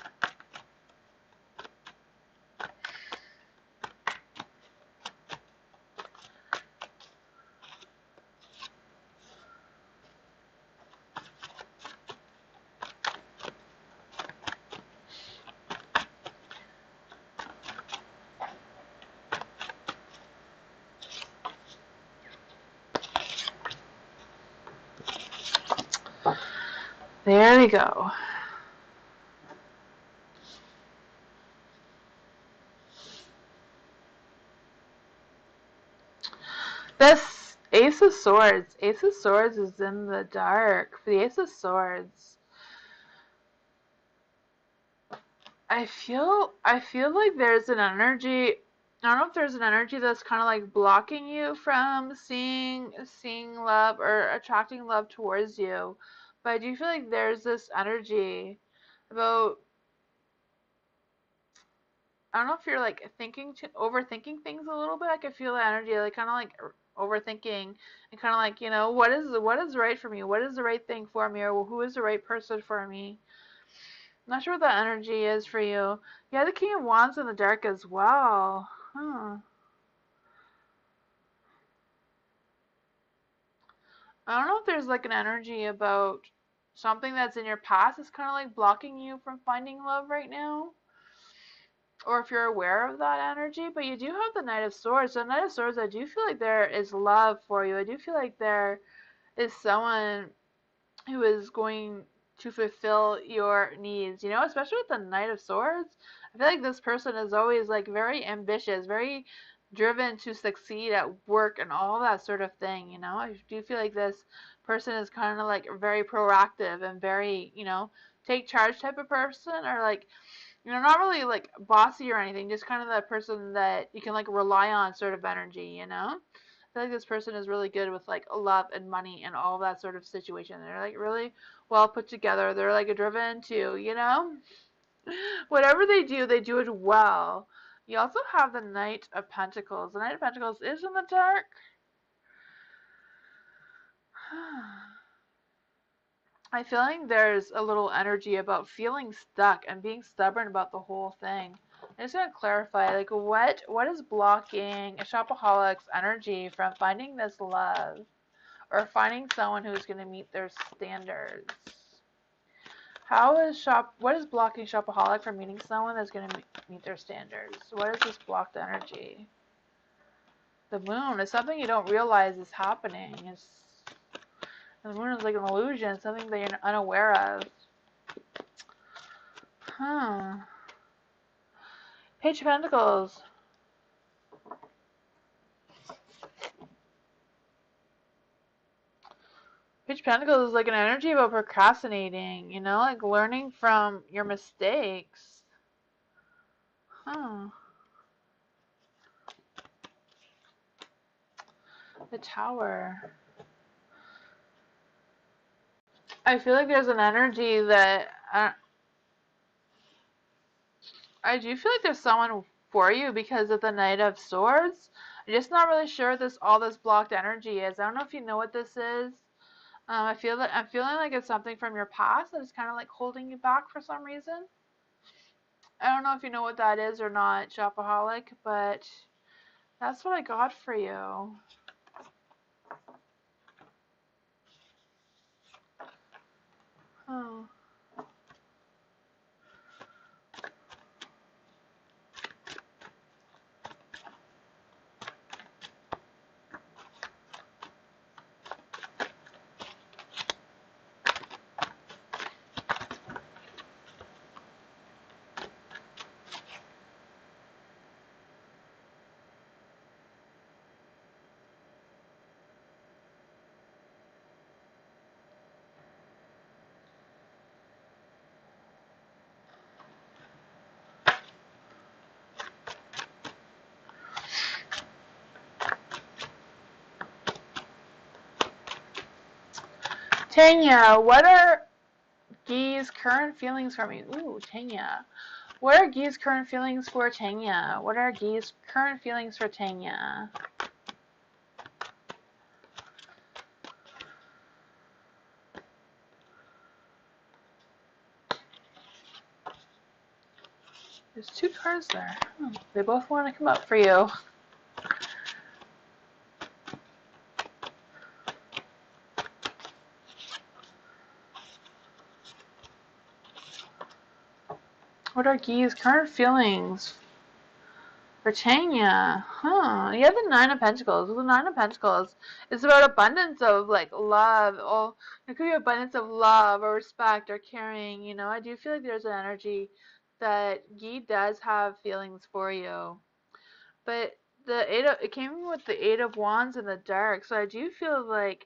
There we go. This Ace of Swords. Ace of Swords is in the dark. For the Ace of Swords, I feel like there's an energy. I don't know if there's an energy that's kind of like blocking you from seeing love or attracting love towards you. But I do feel like there's this energy about, I don't know if you're like overthinking things a little bit. I can feel the energy like kind of like overthinking and kind of like, what is right for me? What is the right thing for me? Or who is the right person for me? I'm not sure what that energy is for you. Yeah, the King of Wands in the dark as well. Huh. I don't know if there's like an energy about something that's in your past is kind of like blocking you from finding love right now. or if you're aware of that energy, but you do have the Knight of Swords. So Knight of Swords, I do feel like there is love for you. I do feel like there is someone who is going to fulfill your needs, you know, especially with the Knight of Swords. I feel like this person is always like very ambitious, very driven to succeed at work and all that sort of thing, you know. I do feel like this person is kind of like very proactive and very, you know, take charge type of person, or like, you know, not really like bossy or anything, just kind of that person that you can like rely on sort of energy, you know. I feel like this person is really good with like love and money and all that sort of situation. They're like really well put together. They're like driven too, you know. Whatever they do it well. You also have the Knight of Pentacles. The Knight of Pentacles is in the dark. I feel like there's a little energy about feeling stuck and being stubborn about the whole thing. I'm just gonna clarify, like, what is blocking a shopaholics energy from finding this love or finding someone who's gonna meet their standards? What is blocking shopaholic from meeting someone that's gonna meet their standards? What is this blocked energy? The moon is something you don't realize is happening. The moon is like an illusion, something that you're unaware of. Page of Pentacles. Page of Pentacles is like an energy about procrastinating, you know, like learning from your mistakes. The Tower. I feel like there's an energy that I do feel like there's someone for you because of the Knight of Swords. I'm just not really sure what all this blocked energy is. I don't know if you know what this is. I'm feeling like it's something from your past that is kind of like holding you back for some reason. I don't know if you know what that is or not, Shopaholic, but that's what I got for you. Oh. Tanya, what are Gee's current feelings for me? Ooh, Tanya. What are Gee's current feelings for Tanya? What are Gee's current feelings for Tanya? There's two cards there. They both want to come up for you. What are Gee's current feelings for Tanya? You have the Nine of Pentacles. The Nine of Pentacles is about abundance of like love. Or it could be abundance of love or respect or caring. You know, I do feel like there's an energy that Gee does have feelings for you. But it came with the Eight of Wands in the dark. So I do feel like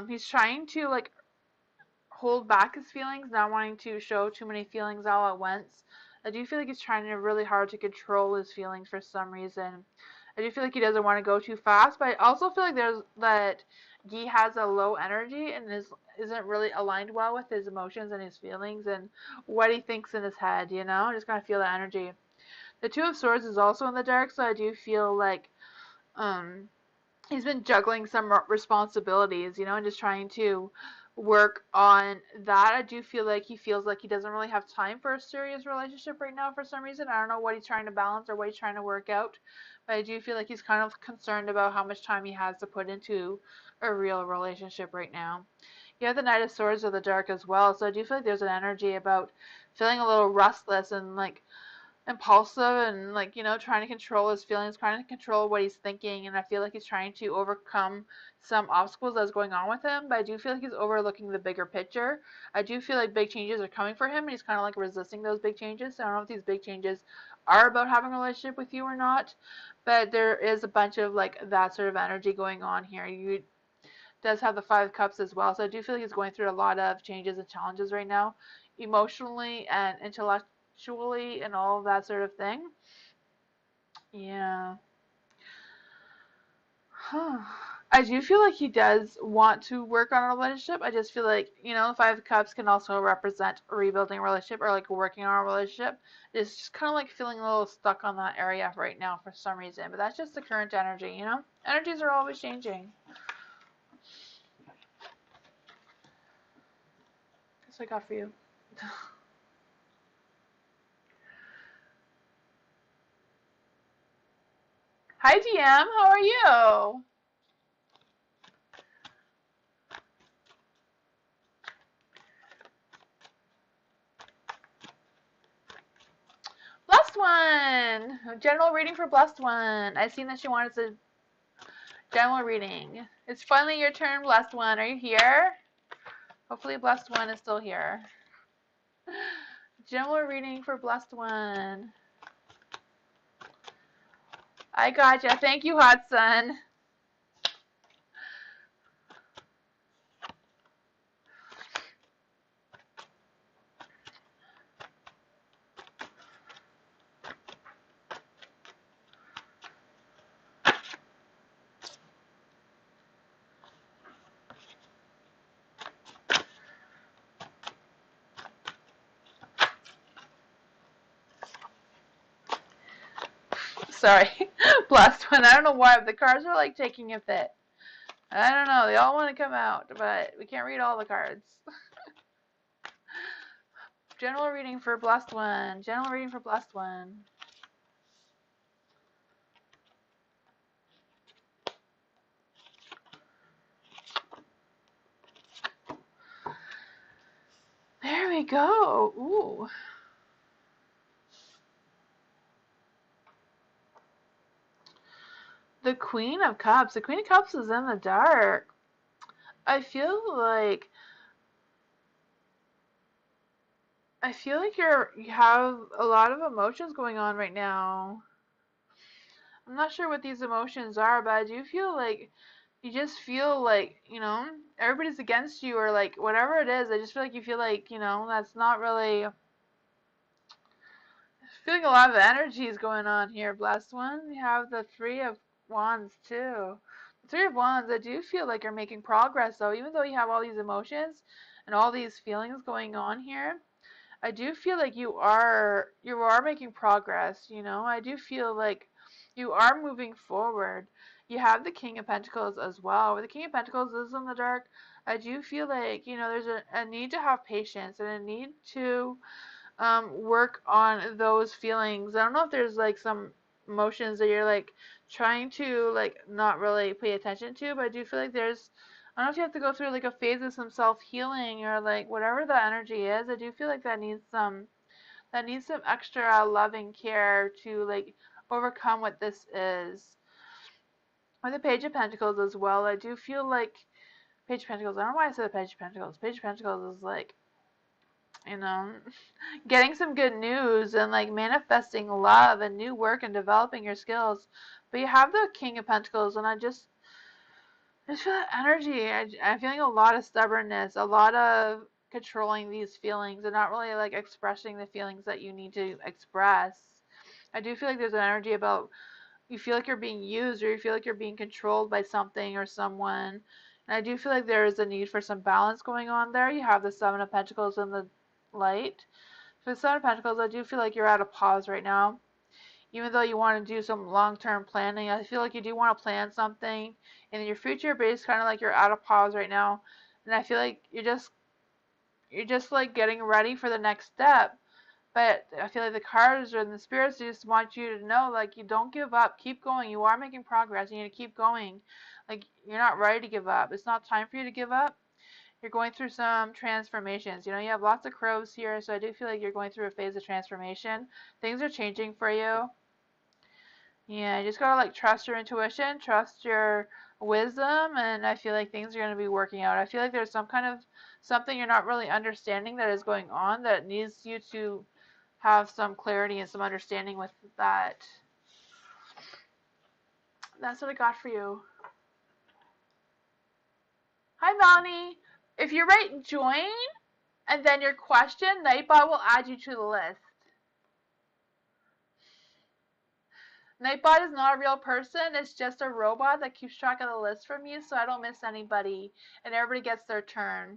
he's trying to like hold back his feelings, not wanting to show too many feelings all at once. I do feel like he's trying really hard to control his feelings for some reason. I do feel like he doesn't want to go too fast, but I also feel like Guy has a low energy and isn't really aligned well with his emotions and his feelings and what he thinks in his head, you know? I just kind of feel the energy. The Two of Swords is also in the dark, so I do feel like he's been juggling some responsibilities, you know, and just trying to work on that. I do feel like he feels like he doesn't really have time for a serious relationship right now for some reason. I don't know what he's trying to balance or what he's trying to work out, but I do feel like he's kind of concerned about how much time he has to put into a real relationship right now. You have the Knight of Swords of the dark as well, so I do feel like there's an energy about feeling a little restless and like impulsive and like, trying to control his feelings, trying to control what he's thinking, and I feel like he's trying to overcome some obstacles that's going on with him, but I do feel like he's overlooking the bigger picture. I do feel like big changes are coming for him, and he's kind of like resisting those big changes. So I don't know if these big changes are about having a relationship with you or not, but there is a bunch of like that sort of energy going on here. You does have the Five of Cups as well, so I do feel like he's going through a lot of changes and challenges right now, emotionally and intellectually and all of that sort of thing. Yeah. I do feel like he does want to work on a relationship. I just feel like, Five of Cups can also represent rebuilding a relationship or like working on a relationship. It's just kind of like feeling a little stuck on that area right now for some reason. But that's just the current energy. Energies are always changing. That's what I got for you. Hi, DM. How are you? Blessed one! General reading for Blessed one. I seen that she wanted a general reading. It's finally your turn, Blessed one. Are you here? Hopefully Blessed one is still here. General reading for Blessed one. I gotcha. Thank you, Hudson. Sorry. Blessed one. I don't know why, but the cards are like taking a fit. I don't know. They all want to come out, but we can't read all the cards. General reading for Blessed one. General reading for Blessed one. There we go. Ooh. The Queen of Cups. The Queen of Cups is in the dark. I feel like you have a lot of emotions going on right now. I'm not sure what these emotions are, but I do feel like you just feel like, everybody's against you or like whatever it is. I just feel like you feel like, that's not really feeling a lot of energies going on here, blessed one. You have the Three of Wands too. The Three of Wands, I do feel like you're making progress though, even though you have all these emotions and all these feelings going on here. I do feel like you are making progress, I do feel like you are moving forward. You have the King of Pentacles as well. Where the King of Pentacles is in the dark, I do feel like, there's a need to have patience and a need to work on those feelings. I don't know if there's like some emotions that you're like trying to like not really pay attention to, but I do feel like I don't know if you have to go through like a phase of some self healing or like whatever the energy is. I do feel like that needs some extra loving care to like overcome what this is. With the Page of Pentacles as well, I do feel like Page of Pentacles. I don't know why I said the Page of Pentacles. Page of Pentacles is like, you know, getting some good news and like manifesting love and new work and developing your skills. But you have the King of Pentacles, and I just feel that energy. I'm feeling a lot of stubbornness, a lot of controlling these feelings, and not really like expressing the feelings that you need to express. I do feel like there's an energy about you feel like you're being used or you feel like you're being controlled by something or someone. And I do feel like there is a need for some balance going on there. You have the Seven of Pentacles in the light. For the Seven of Pentacles, I do feel like you're at a pause right now. Even though you want to do some long-term planning, I feel like you do want to plan something in your future, but it's kind of like you're at a pause right now. And I feel like you're just like getting ready for the next step. But I feel like the cards and the spirits just want you to know, like, you don't give up. Keep going. You are making progress. You need to keep going. Like, you're not ready to give up. It's not time for you to give up. You're going through some transformations. You know, you have lots of crows here, so I do feel like you're going through a phase of transformation. Things are changing for you. Yeah, you just gotta like trust your intuition, trust your wisdom, and I feel like things are gonna be working out. I feel like there's some kind of something you're not really understanding that is going on that needs you to have some clarity and some understanding with that. That's what I got for you. Hi, Melanie. If you write join and then your question, Nightbot will add you to the list. Nightbot is not a real person. It's just a robot that keeps track of the list from you, so I don't miss anybody and everybody gets their turn.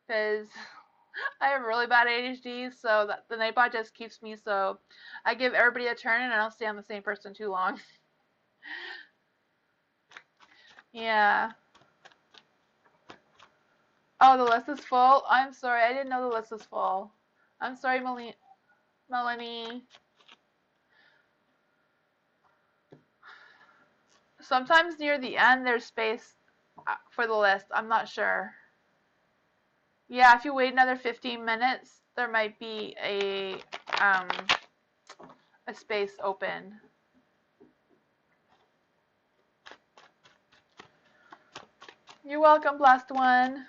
Because I have really bad ADHD, so the Nightbot just keeps me, so I give everybody a turn and I don't stay on the same person too long. Yeah. Oh, the list is full? I'm sorry, I didn't know the list was full. I'm sorry, Melanie. Sometimes near the end there's space for the list. I'm not sure. Yeah, if you wait another 15 minutes, there might be a space open. You're welcome, blessed one.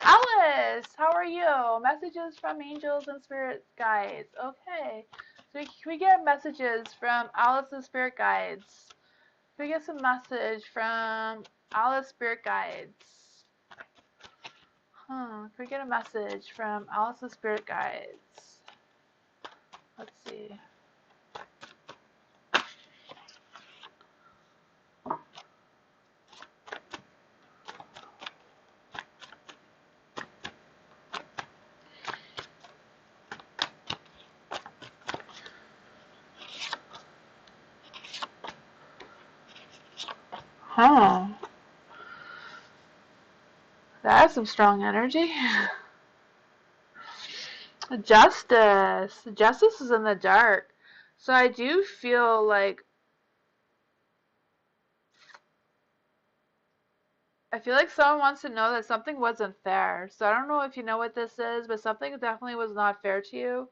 Alice, how are you? Messages from angels and spirit guides. Okay. So we get messages from Alice's spirit guides. We get some message from Alice spirit guides. Can we get a message from Alice's spirit guides? Let's see. Huh. That's some strong energy. Justice. Justice is in the dark. So I do feel like someone wants to know that something wasn't fair. So I don't know if you know what this is, but something definitely was not fair to you.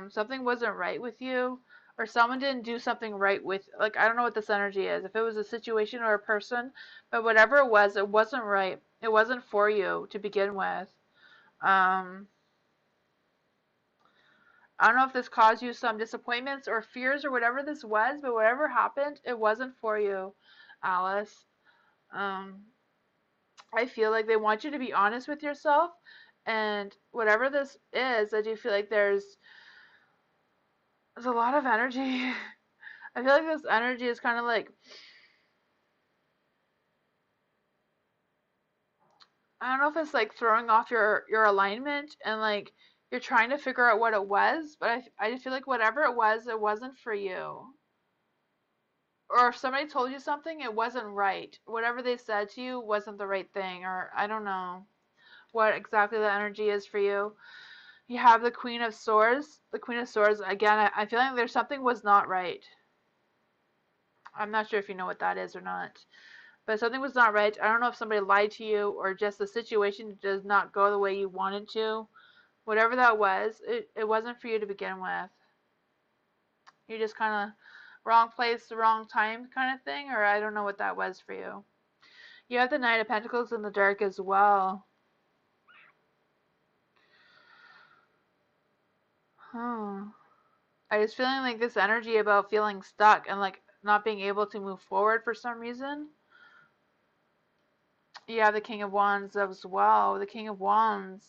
Something wasn't right with you, or someone didn't do something right with, like, I don't know what this energy is. If it was a situation or a person, but whatever it wasn't right. It wasn't for you to begin with. I don't know if this caused you some disappointments or fears or whatever this was, but whatever happened, it wasn't for you, Alice. Um, I feel like they want you to be honest with yourself, and whatever this is, I do feel like there's a lot of energy. I feel like this energy is kind of like, I don't know if it's like throwing off your alignment and like you're trying to figure out what it was, but I just feel like whatever it was, it wasn't for you. Or if somebody told you something, it wasn't right. Whatever they said to you wasn't the right thing, or I don't know what exactly the energy is for you. You have the Queen of Swords. The Queen of Swords, again, I feel like there's something was not right. I'm not sure if you know what that is or not. But something was not right. I don't know if somebody lied to you or just the situation does not go the way you wanted to. Whatever that was, it wasn't for you to begin with. You're just kind of wrong place, wrong time kind of thing, or I don't know what that was for you. You have the Knight of Pentacles in the dark as well. Huh. I just feeling like this energy about feeling stuck and like not being able to move forward for some reason. You have the King of Wands as well. The King of Wands.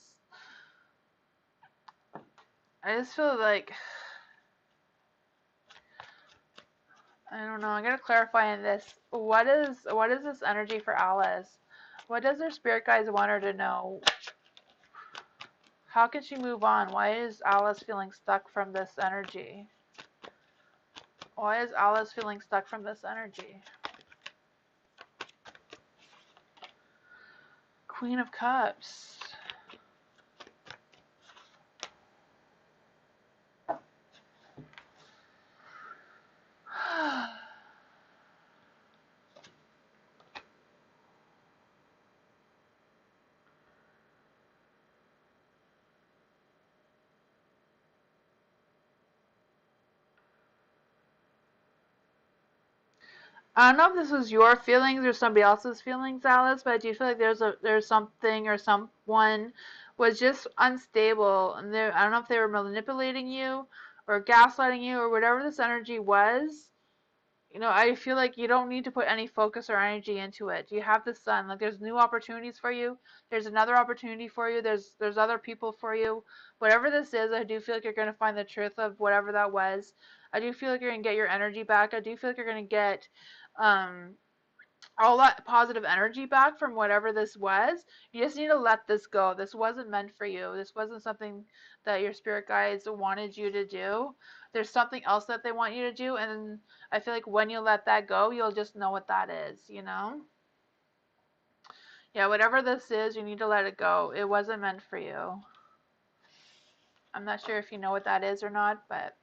I just feel like, I don't know. I gotta clarify in this. What is this energy for Alice? What does her spirit guides want her to know? How can she move on? Why is Alice feeling stuck from this energy? Why is Alice feeling stuck from this energy? Queen of Cups. I don't know if this was your feelings or somebody else's feelings, Alice, but I do feel like there's something or someone was just unstable, and I don't know if they were manipulating you or gaslighting you or whatever this energy was. I feel like you don't need to put any focus or energy into it. You have the sun. Like, there's new opportunities for you. There's another opportunity for you. There's other people for you. Whatever this is, I do feel like you're going to find the truth of whatever that was. I do feel like you're going to get your energy back. I do feel like you're going to get um, all that positive energy back from whatever this was. You just need to let this go. This wasn't meant for you. This wasn't something that your spirit guides wanted you to do. There's something else that they want you to do, and I feel like when you let that go, you'll just know what that is. Yeah, whatever this is, you need to let it go. It wasn't meant for you. I'm not sure if you know what that is or not, but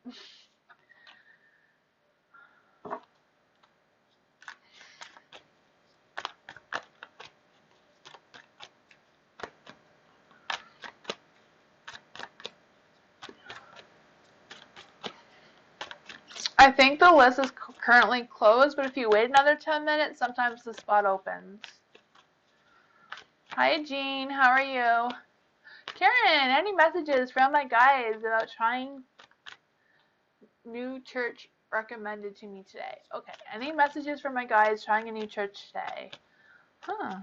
I think the list is currently closed, but if you wait another 10 minutes, sometimes the spot opens. Hi, Jean. How are you? Karen, any messages from my guides about trying new church recommended to me today? Okay, any messages from my guides trying a new church today? Huh.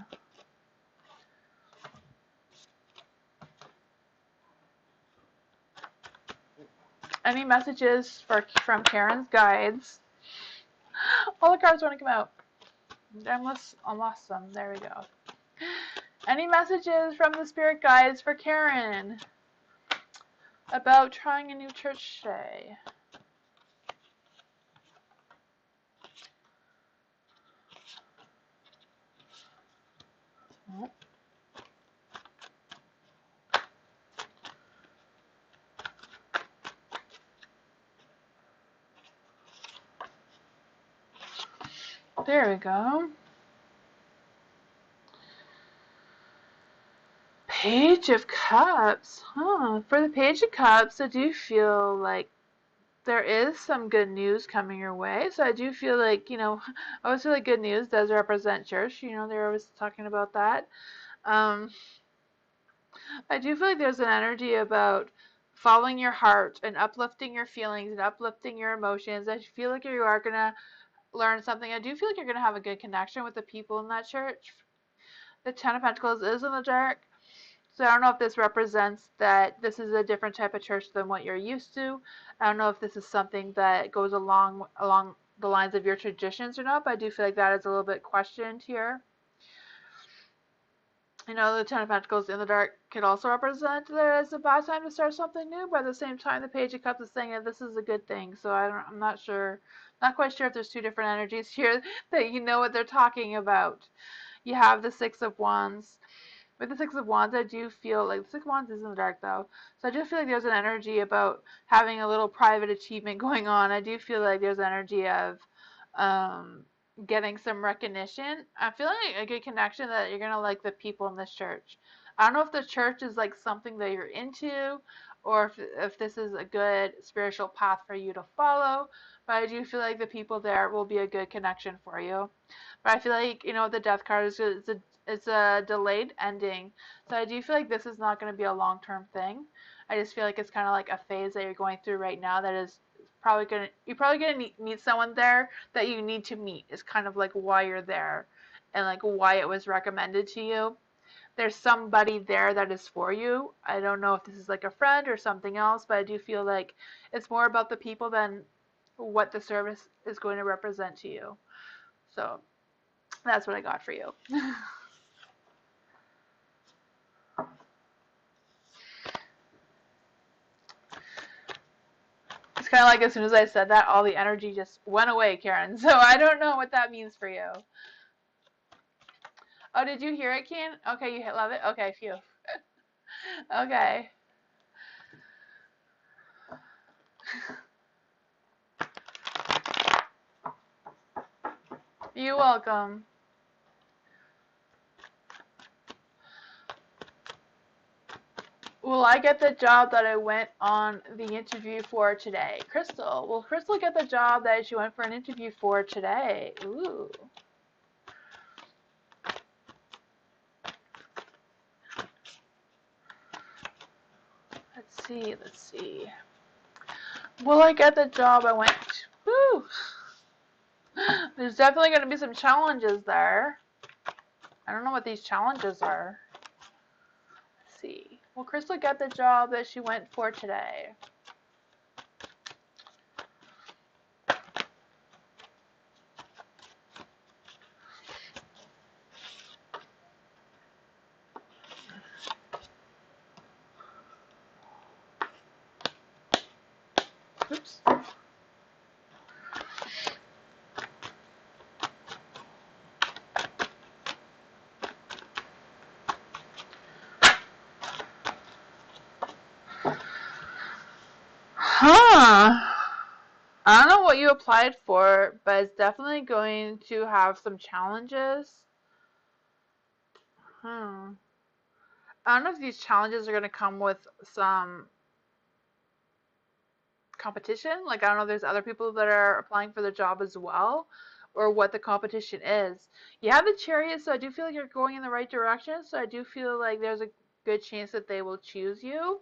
Any messages from Karen's guides? All the cards want to come out. I lost some. There we go. Any messages from the spirit guides for Karen about trying a new church today? Oh. There we go. Page of Cups. Huh. For the Page of Cups, I do feel like there is some good news coming your way. So I do feel like, I always feel like good news does represent church. They're always talking about that. I do feel like there's an energy about following your heart and uplifting your feelings and uplifting your emotions. I feel like you are going to learn something. I do feel like you're going to have a good connection with the people in that church. The Ten of Pentacles is in the dark. So I don't know if this represents that this is a different type of church than what you're used to. I don't know if this is something that goes along the lines of your traditions or not, but I do feel like that is a little bit questioned here. The Ten of Pentacles in the dark could also represent that it's a bad time to start something new, but at the same time, the Page of Cups is saying that this is a good thing. So I'm not sure, not quite sure if there's two different energies here that you know what they're talking about. You have the Six of Wands. With the Six of Wands, I do feel like the Six of Wands is in the dark though, so I do feel like there's an energy about having a little private achievement going on. I do feel like there's energy of getting some recognition. I feel like a good connection that you're gonna like the people in this church. I don't know if the church is like something that you're into, or if this is a good spiritual path for you to follow. But I do feel like the people there will be a good connection for you. But I feel like the Death card is it's a delayed ending, so I do feel like this is not going to be a long-term thing. I just feel like it's kind of like a phase that you're going through right now that is you're probably gonna meet someone there that you need to meet. Is kind of like why you're there, and like why it was recommended to you. There's somebody there that is for you. I don't know if this is like a friend or something else, but I do feel like it's more about the people than what the service is going to represent to you. So that's what I got for you. It's kind of like as soon as I said that, all the energy just went away, Karen. So I don't know what that means for you. Oh, did you hear it, Ken? Okay, you love it? Okay, phew. Okay. You're welcome. Will I get the job that I went on the interview for today? Crystal. Will Crystal get the job that she went for an interview for today? Ooh. Let's see. Will I get the job I went? Woo! There's definitely going to be some challenges there. I don't know what these challenges are. Let's see. Will Crystal get the job that she went for today? Oops. Huh. I don't know what you applied for, but it's definitely going to have some challenges. I don't know if these challenges are going to come with some competition. Like, I don't know if there's other people that are applying for the job as well, or what the competition is. You have the Chariot, so I do feel like you're going in the right direction. So I do feel like there's a good chance that they will choose you.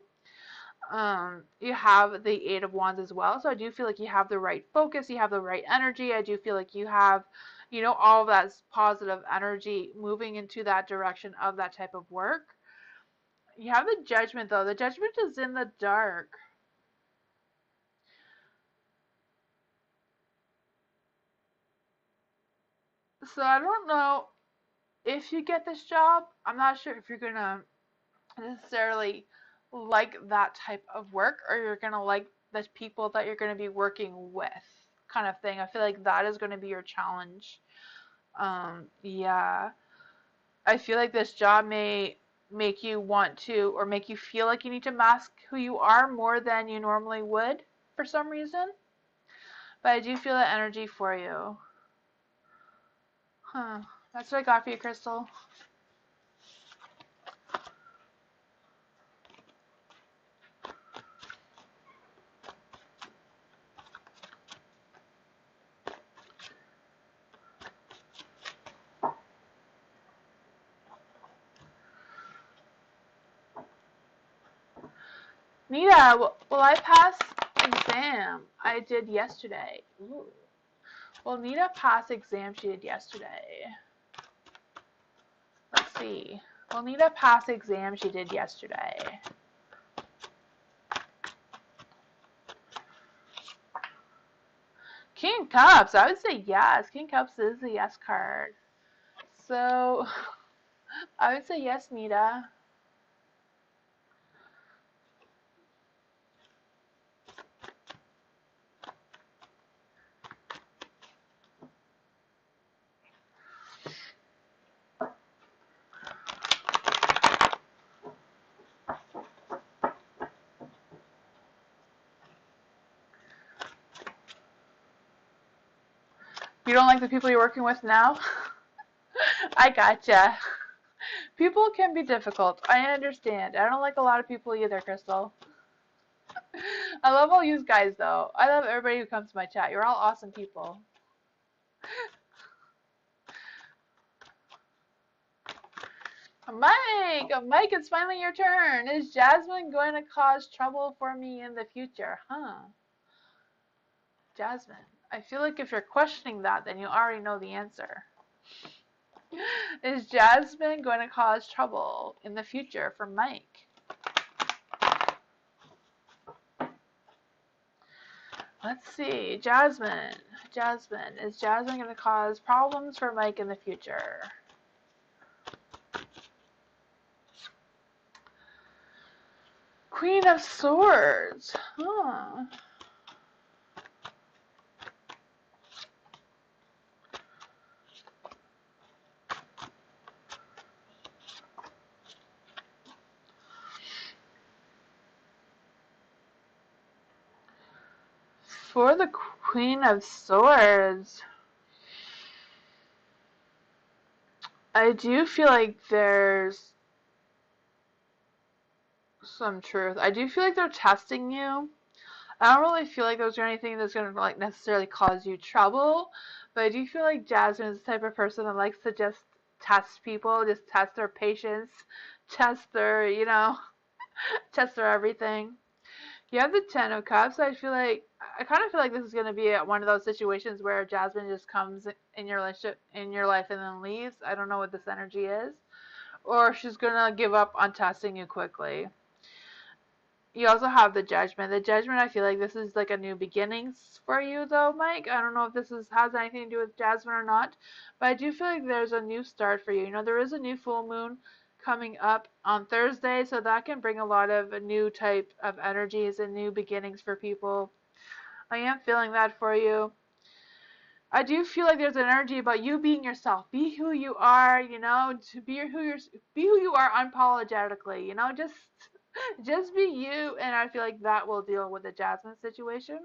You have the Eight of Wands as well, so I do feel like you have the right focus, you have the right energy. I do feel like you have, all of that positive energy moving into that direction of that type of work. You have the Judgment, though. The Judgment is in the dark. So I don't know if you get this job. I'm not sure if you're gonna necessarily like that type of work, or you're gonna like the people that you're gonna be working with, kind of thing. I feel like that is gonna be your challenge. Yeah. I feel like this job may make you want to, or make you feel like you need to mask who you are more than you normally would for some reason. But I do feel that energy for you. Huh. That's what I got for you, Crystal. Nita, will I pass exam I did yesterday? Ooh. Will Nita pass exam she did yesterday? Let's see. Will Nita pass exam she did yesterday? King Cups, I would say yes. King Cups is the yes card. So, I would say yes, Nita. You don't like the people you're working with now? I gotcha. People can be difficult. I understand. I don't like a lot of people either, Crystal. I love all you guys, though. I love everybody who comes to my chat. You're all awesome people. Mike, it's finally your turn. Is Jasmine going to cause trouble for me in the future? Huh. Jasmine. I feel like if you're questioning that, then you already know the answer. Is Jasmine going to cause trouble in the future for Mike? Let's see. Jasmine. Jasmine. Is Jasmine going to cause problems for Mike in the future? Queen of Swords. Huh. For the Queen of Swords, I do feel like there's some truth. I do feel like they're testing you. I don't really feel like those are anything that's going to like necessarily cause you trouble, but I do feel like Jasmine is the type of person that likes to just test people, just test their patience, test their, test their everything. You have the Ten of Cups. I kind of feel like this is going to be one of those situations where Jasmine just comes in your relationship, in your life, and then leaves. I don't know what this energy is, or she's going to give up on testing you quickly. You also have the Judgment. The Judgment, I feel like this is like a new beginnings for you, though, Mike. I don't know if has anything to do with Jasmine or not, but I do feel like there's a new start for you. There is a new full moon coming up on Thursday, so that can bring a lot of new type of energies and new beginnings for people. I am feeling that for you. I do feel like there's an energy about you being yourself. Be who you are, to be who you are unapologetically, just be you, and I feel like that will deal with the Jasmine situation.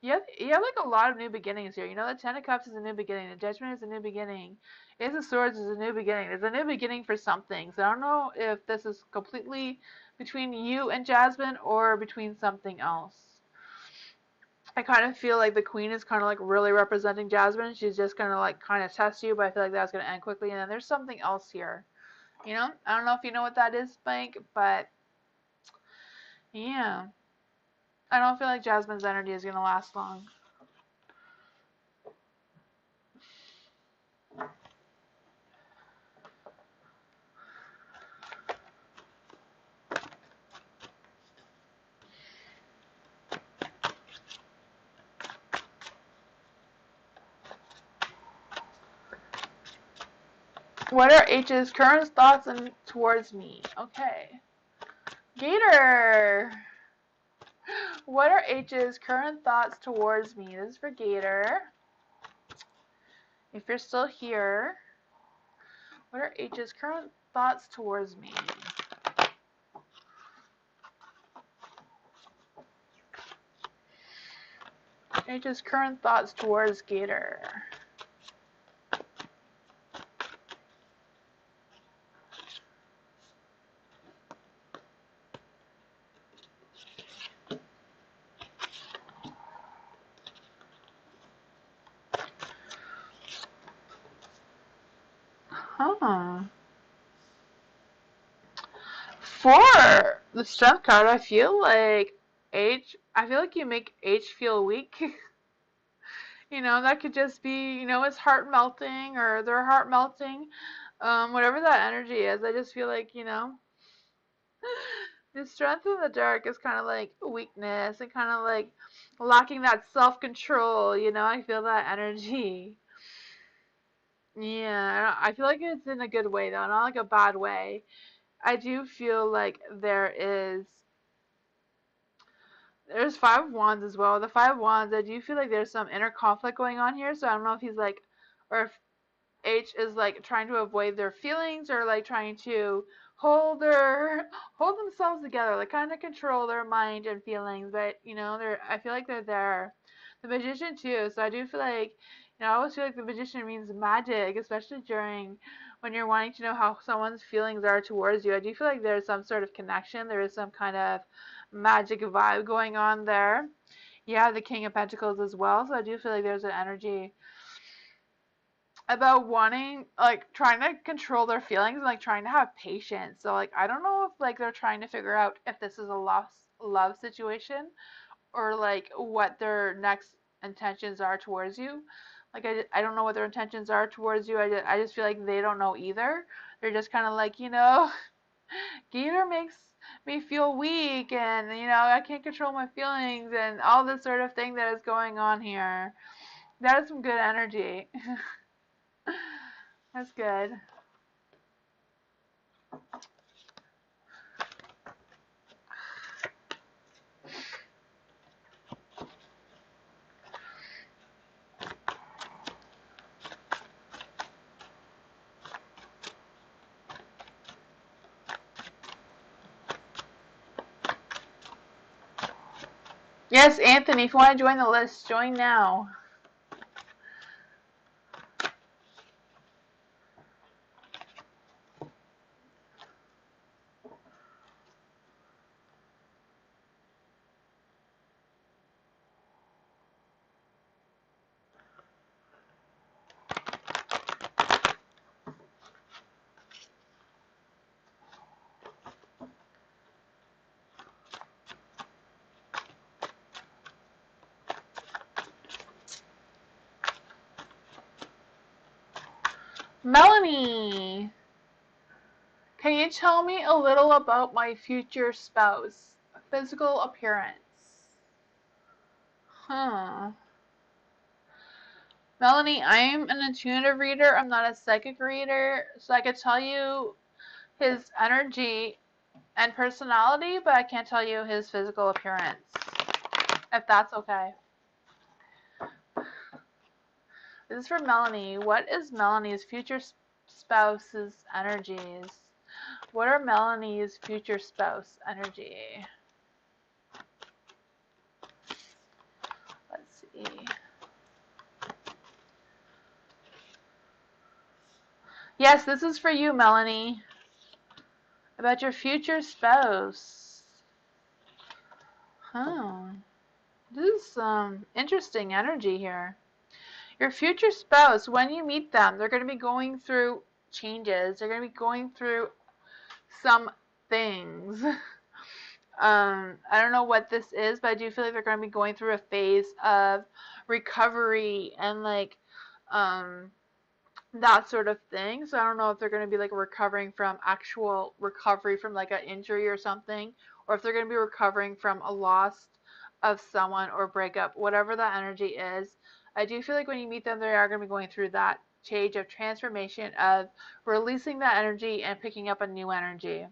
You have like a lot of new beginnings here. The Ten of Cups is a new beginning. The Judgment is a new beginning. Ace of Swords is a new beginning. There's a new beginning for something. So I don't know if this is completely between you and Jasmine or between something else. I kind of feel like the Queen is kind of like really representing Jasmine. She's just gonna like kind of test you, but I feel like that's gonna end quickly. And then there's something else here. I don't know if you know what that is, Mike, but yeah. I don't feel like Jasmine's energy is going to last long. What are H's current thoughts towards me? Okay. Gator. What are H's current thoughts towards me? This is for Gator. If you're still here, what are H's current thoughts towards me? H's current thoughts towards Gator. Huh. For the strength card, I feel like you make H feel weak. That could just be, his heart melting or their heart melting. Whatever that energy is, I just feel like, the strength in the dark is kind of like weakness and kind of like lacking that self-control, I feel that energy. Yeah, I feel like it's in a good way though, not like a bad way. I do feel like there's Five of Wands as well. The Five of Wands, I do feel like there's some inner conflict going on here, so I don't know if he's like, or if H is like trying to avoid their feelings or like trying to hold themselves together, like kind of control their mind and feelings. But I feel like they're there. The Magician too. So I do feel like I always feel like the Magician means magic, especially during when you're wanting to know how someone's feelings are towards you. I do feel like there's some sort of connection. There is some kind of magic vibe going on there. Yeah, the King of Pentacles as well. So I do feel like there's an energy about wanting, like, trying to control their feelings and like trying to have patience. So like I don't know if like they're trying to figure out if this is a love situation or like what their next intentions are towards you. Like I don't know what their intentions are towards you. I just feel like they don't know either. They're just kind of like, Gator makes me feel weak and I can't control my feelings and all this sort of thing that is going on here. That is some good energy. That's good. Yes, Anthony, if you want to join the list, join now. Melanie, can you tell me a little about my future spouse? Physical appearance. Huh. Melanie, I'm an intuitive reader. I'm not a psychic reader, so I could tell you his energy and personality, but I can't tell you his physical appearance, if that's okay. This is for Melanie. What is Melanie's future spouse's energies? What are Melanie's future spouse energy? Let's see. Yes, this is for you, Melanie. About your future spouse. Huh. This is some interesting energy here. Your future spouse, when you meet them, they're going to be going through changes. They're going to be going through some things. I don't know what this is, but I do feel like they're going to be going through a phase of recovery and like that sort of thing. So I don't know if they're going to be like recovering from actual recovery from like an injury or something, or if they're going to be recovering from a loss of someone or breakup, whatever that energy is. I do feel like when you meet them, they are going to be going through that stage of transformation of releasing that energy and picking up a new energy.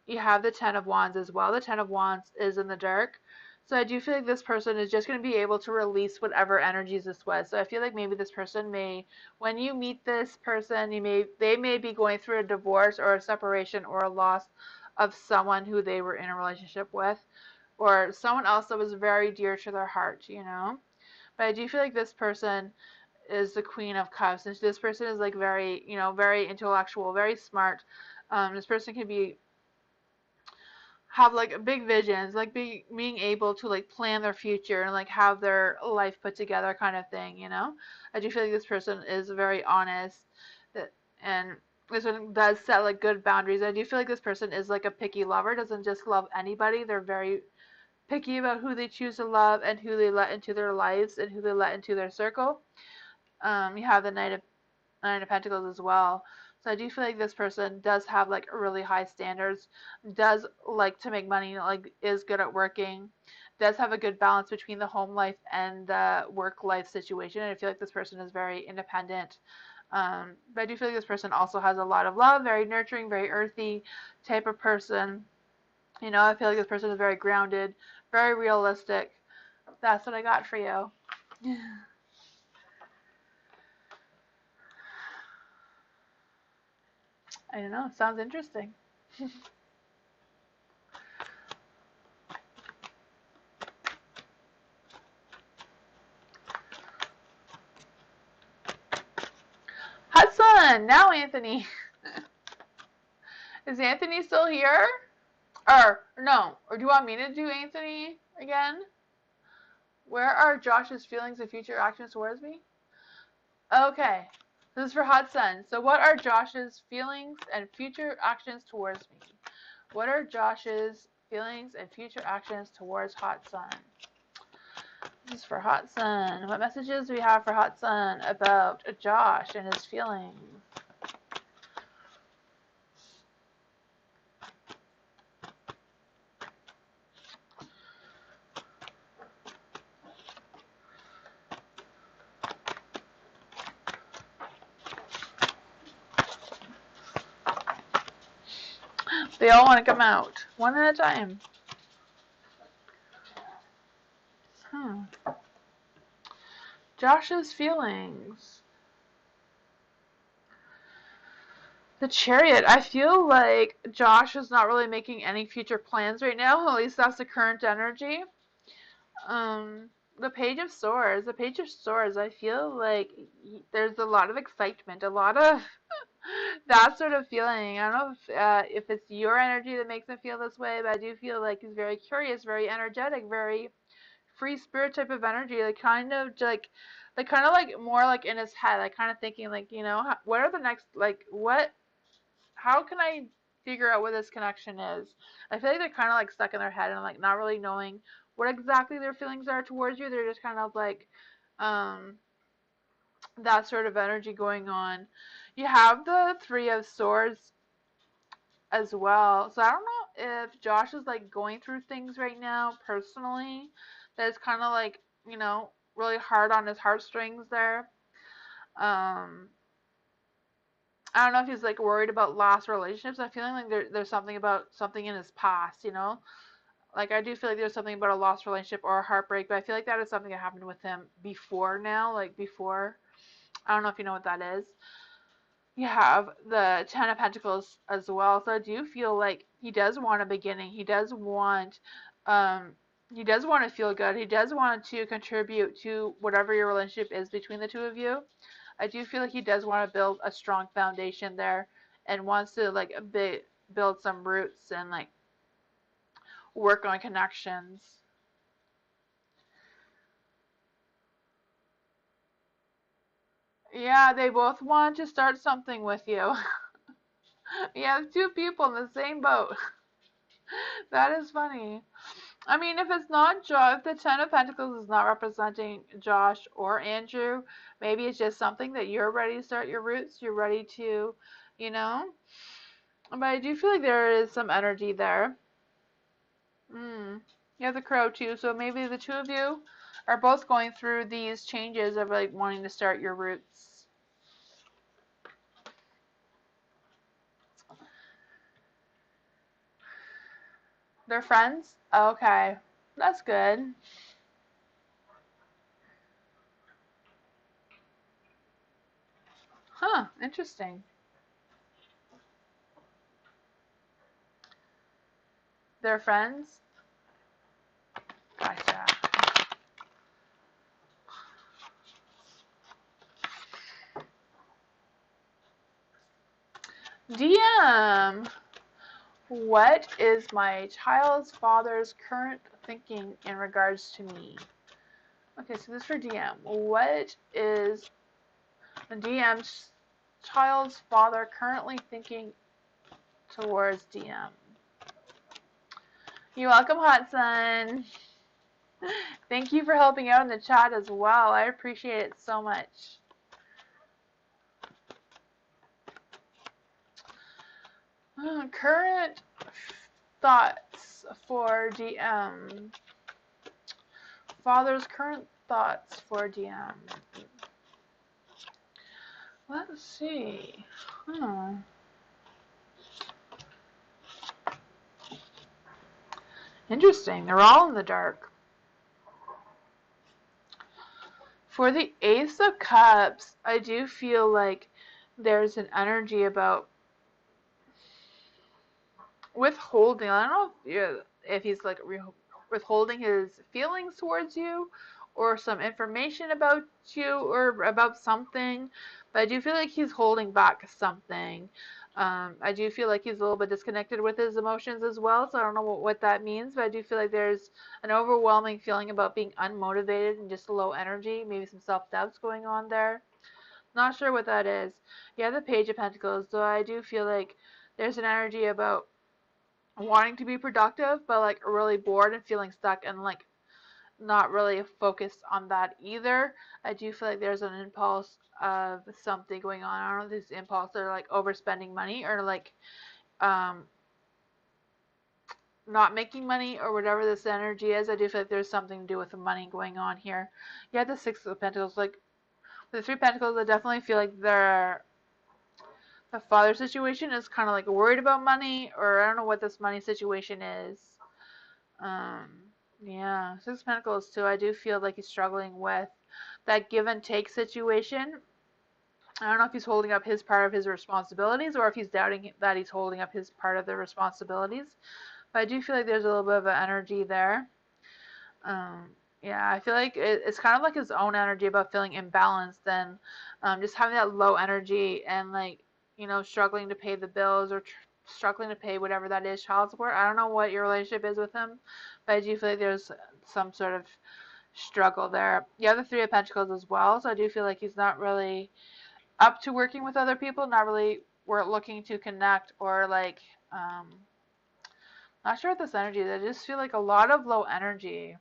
You have the Ten of Wands as well. The Ten of Wands is in the dark. So I do feel like this person is just going to be able to release whatever energies this was. So I feel like maybe this person may, when you meet this person, they may be going through a divorce or a separation or a loss of someone who they were in a relationship with, or someone else that was very dear to their heart, you know. But I do feel like this person is the Queen of Cups, and this person is like very, you know, very intellectual, very smart. This person can be have like big visions, like being able to like plan their future and like have their life put together kind of thing, you know. I do feel like this person is very honest, that and this one does set like good boundaries. I do feel like this person is like a picky lover, doesn't just love anybody. They're very picky about who they choose to love and who they let into their lives and who they let into their circle. You have the Nine of Pentacles as well. So I do feel like this person does have like really high standards, does like to make money, like is good at working, does have a good balance between the home life and the work life situation. And I feel like this person is very independent. But I do feel like this person also has a lot of love, very nurturing, very earthy type of person. You know, I feel like this person is very grounded, very realistic. That's what I got for you. I don't know. Sounds interesting. Hudson! Now Anthony. Is Anthony still here? Or, no. Or do you want me to do Anthony again? Where are Josh's feelings and future actions towards me? Okay. This is for Hudson. So what are Josh's feelings and future actions towards me? What are Josh's feelings and future actions towards Hudson? This is for Hudson. What messages do we have for Hudson about Josh and his feelings? They all want to come out. One at a time. Josh's feelings. The Chariot. I feel like Josh is not really making any future plans right now. At least that's the current energy. The Page of Swords. The Page of Swords. I feel like there's a lot of excitement, a lot of that sort of feeling. I don't know if it's your energy that makes him feel this way, but I do feel like he's very curious, very energetic, very free spirit type of energy. Like kind of like more like in his head, like kind of thinking like, you know, what are the next like what how can I figure out what this connection is? I feel like they're kind of like stuck in their head and like not really knowing what exactly their feelings are towards you. They're just kind of like, um, that sort of energy going on. You have the Three of Swords as well. So I don't know if Josh is like going through things right now personally that's kind of like, really hard on his heartstrings there. Um, I don't know if he's like worried about lost relationships. I'm feeling like there's something about something in his past. Like I do feel like there's something about a lost relationship or a heartbreak, but I feel like that is something that happened with him before now, like before. I don't know if you know what that is. You have the Ten of Pentacles as well. So I do feel like he does want a beginning. Um he does want to feel good. He does want to contribute to whatever your relationship is between the two of you. I do feel like he does want to build a strong foundation there and wants to like build some roots and like work on connections. Yeah, they both want to start something with you. You have two people in the same boat. That is funny. I mean, if it's not Josh, if the Ten of Pentacles is not representing Josh or Andrew, maybe it's just something that you're ready to start your roots. You're ready to, you know. But I do feel like there is some energy there. You have the Crow too, so maybe the two of you are both going through these changes of like wanting to start your roots. They're friends? Okay. That's good. Huh, interesting. They're friends? Gotcha. DM. What is my child's father's current thinking in regards to me? Okay, so this is for DM. What is the DM's child's father currently thinking towards DM? You're welcome, Hudson. Thank you for helping out in the chat as well. I appreciate it so much. Current thoughts for DM. Father's current thoughts for DM. Let's see. Interesting. They're all in the dark. For the Ace of Cups, I do feel like there's an energy about withholding. I don't know if he's like withholding his feelings towards you or some information about you or about something, but I do feel like he's holding back something. I do feel like he's a little bit disconnected with his emotions as well, so I don't know what that means, but I do feel like there's an overwhelming feeling about being unmotivated and just low energy, maybe some self-doubts going on there. Not sure what that is. Yeah, the Page of Pentacles, so I do feel like there's an energy about wanting to be productive, but like really bored and feeling stuck and like not really focused on that either. I do feel like there's an impulse of something going on. I don't know if this impulse are like overspending money or like not making money or whatever this energy is. I do feel like there's something to do with the money going on here. Yeah, the Six of Pentacles, like the Three Pentacles, I definitely feel like the father situation is kind of like worried about money, or I don't know what this money situation is. Um, yeah, Six of Pentacles too. I do feel like he's struggling with that give and take situation. I don't know if he's holding up his part of his responsibilities or if he's doubting that he's holding up his part of the responsibilities. But I do feel like there's a little bit of an energy there. Um, yeah, I feel like it's kind of like his own energy about feeling imbalanced and just having that low energy and like, struggling to pay the bills or struggling to pay whatever that is, child support. I don't know what your relationship is with him, but I do feel like there's some sort of struggle there. You have the Three of Pentacles as well, so I do feel like he's not really up to working with other people, not really we're looking to connect or like, not sure what this energy is. I just feel like a lot of low energy.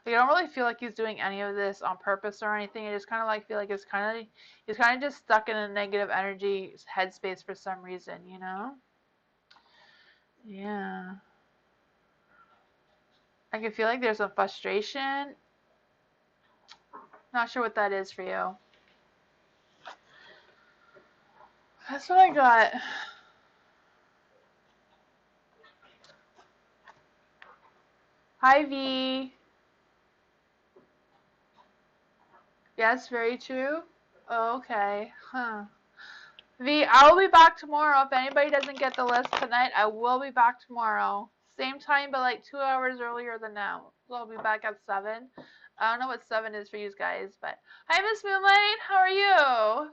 Like, I don't really feel like he's doing any of this on purpose or anything. I just kind of like feel like he's kind of just stuck in a negative energy headspace for some reason, you know? Yeah. I can feel like there's some frustration. Not sure what that is for you. That's what I got. Hi, V. Yes, very true. Okay. Huh. V, I will be back tomorrow. If anybody doesn't get the list tonight, I will be back tomorrow. Same time, but like 2 hours earlier than now. So I'll be back at 7. I don't know what 7 is for you guys, but hi, Miss Moonlight. How are you?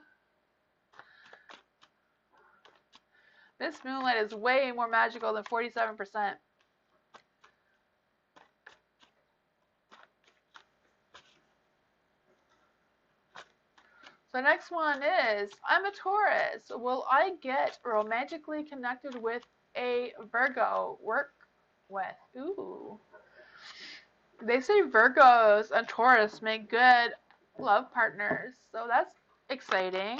Miss Moonlight is way more magical than 47%. So next one is, I'm a Taurus. Will I get romantically connected with a Virgo? Work with. Ooh. They say Virgos and Taurus make good love partners. So that's exciting.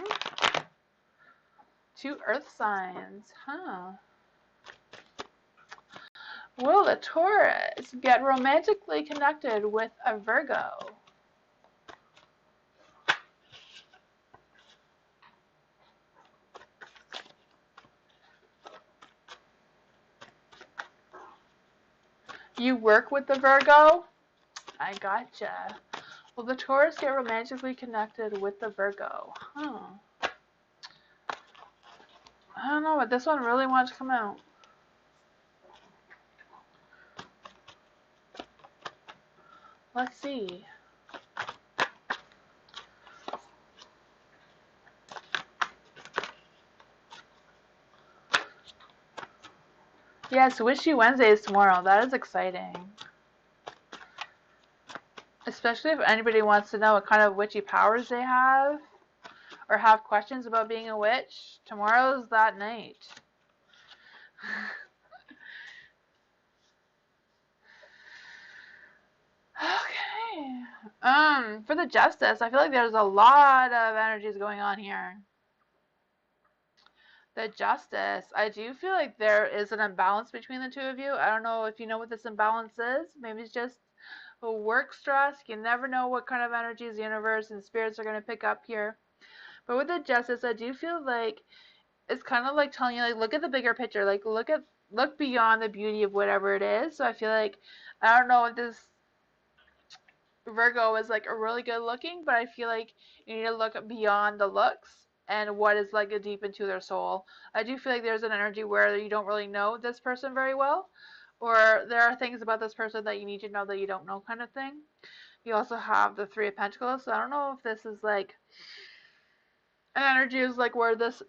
2 earth signs. Huh. Will a Taurus get romantically connected with a Virgo? You work with the Virgo? I gotcha. Will the Taurus get romantically connected with the Virgo? Huh. I don't know, but this one really wants to come out. Let's see. Yes, Wishy Wednesday is tomorrow. That is exciting. Especially if anybody wants to know what kind of witchy powers they have or have questions about being a witch. Tomorrow's that night. Okay. For the Justice, I feel like there's a lot of energies going on here. The Justice, I do feel like there is an imbalance between the two of you. I don't know if you know what this imbalance is. Maybe it's just a work stress. You never know what kind of energies the universe and spirits are going to pick up here. But with the Justice, I do feel like it's kind of like telling you, like, look at the bigger picture. Like, look beyond the beauty of whatever it is. So I feel like, I don't know if this Virgo is like a really good looking, but I feel like you need to look beyond the looks and what is like a deep into their soul. I do feel like there's an energy where you don't really know this person very well, or there are things about this person that you need to know that you don't know, kind of thing. You also have the Three of Pentacles, so I don't know if this is like an energy is like where this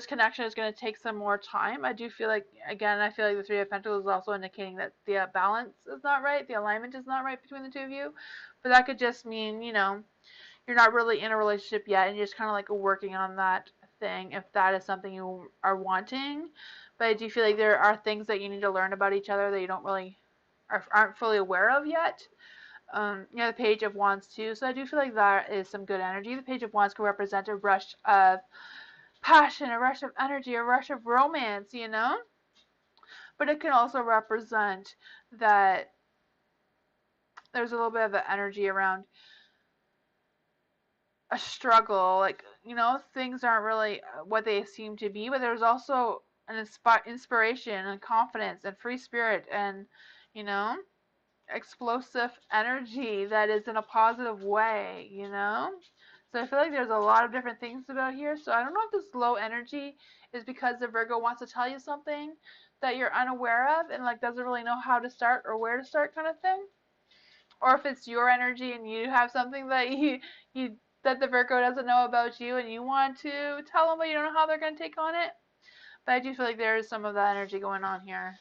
connection is going to take some more time. I do feel like, again, I feel like the Three of Pentacles is also indicating that the balance is not right, the alignment is not right between the two of you. But that could just mean, you're not really in a relationship yet, and you're just kind of like working on that thing, if that is something you are wanting. But I do feel like there are things that you need to learn about each other that you don't really aren't fully aware of yet. The Page of Wands too. So I do feel like that is some good energy. The Page of Wands can represent a rush of passion, a rush of energy, a rush of romance, But it can also represent that there's a little bit of an energy around a struggle, like, things aren't really what they seem to be, but there's also an inspiration and confidence and free spirit and, you know, explosive energy that is in a positive way. So I feel like there's a lot of different things about here. So I don't know if this low energy is because the Virgo wants to tell you something that you're unaware of and like doesn't really know how to start or where to start, kind of thing. Or if it's your energy and you have something that you that the Virgo doesn't know about you and you want to tell them, but you don't know how they're going to take on it. But I do feel like there is some of that energy going on here.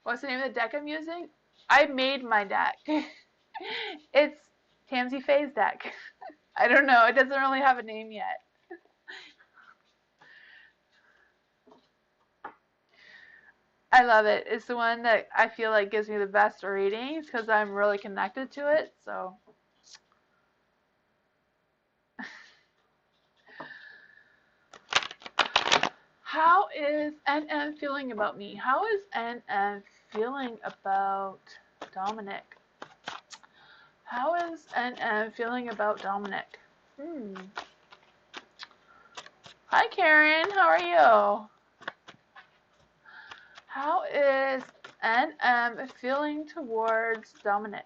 What's the name of the deck I'm using? I made my deck. It's Tansy Faye's deck. I don't know. It doesn't really have a name yet. I love it. It's the one that I feel like gives me the best readings because I'm really connected to it. So, how is NM feeling about me? How is NM feeling about Dominic? How is NM feeling about Dominic? Hi, Karen. How are you? How is NM feeling towards Dominic?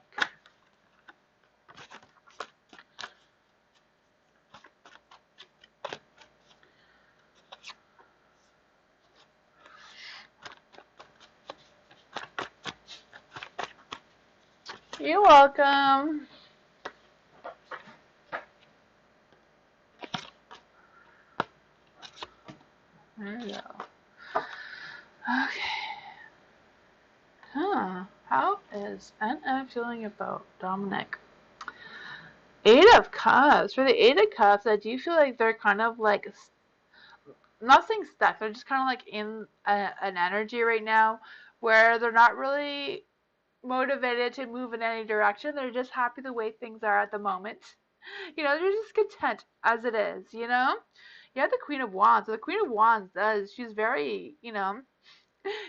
You're welcome. There you go. Okay. How is NM feeling about Dominic? Eight of Cups. For the Eight of Cups, I do feel like they're kind of like, not saying stuck, they're just kind of like in an energy right now where they're not really motivated to move in any direction. They're just happy the way things are at the moment. They're just content as it is, You have the Queen of Wands. So the Queen of Wands she's very,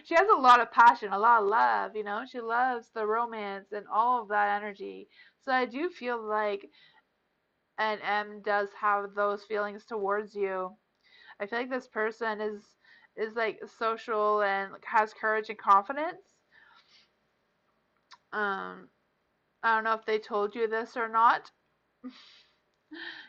she has a lot of passion, a lot of love, She loves the romance and all of that energy. So I do feel like and M does have those feelings towards you. I feel like this person is like social and like, has courage and confidence. Um, I don't know if they told you this or not.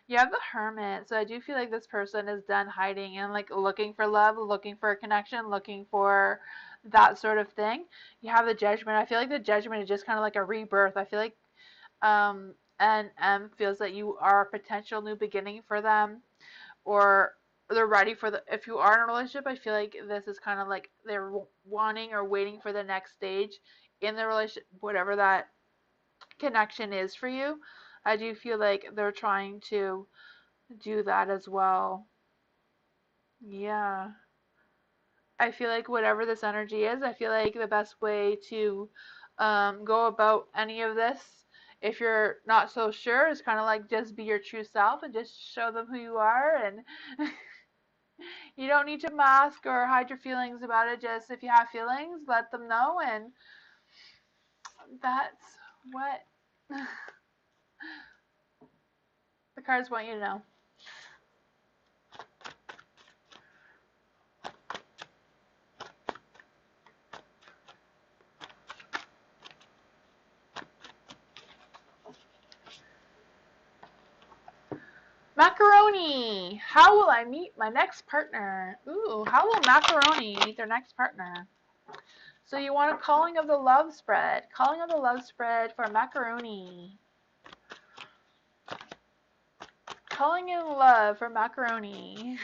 You have the Hermit, so I do feel like this person is done hiding and like looking for love, looking for a connection, looking for that sort of thing. You have the Judgment. I feel like the Judgment is just kind of like a rebirth. I feel like and M feels that you are a potential new beginning for them, or they're ready for the. If you are in a relationship, I feel like this is kind of like they're wanting or waiting for the next stage in the relationship, whatever that connection is for you. I do feel like they're trying to do that as well. Yeah. I feel like whatever this energy is, I feel like the best way to go about any of this, if you're not so sure, is kind of like just be your true self and just show them who you are. And you don't need to mask or hide your feelings about it. Just if you have feelings, let them know. And that's what the cards want you to know. Macaroni! How will I meet my next partner? Ooh, how will Macaroni meet their next partner? So you want a calling of the love spread. Calling of the love spread for Macaroni. Calling in love for Macaroni.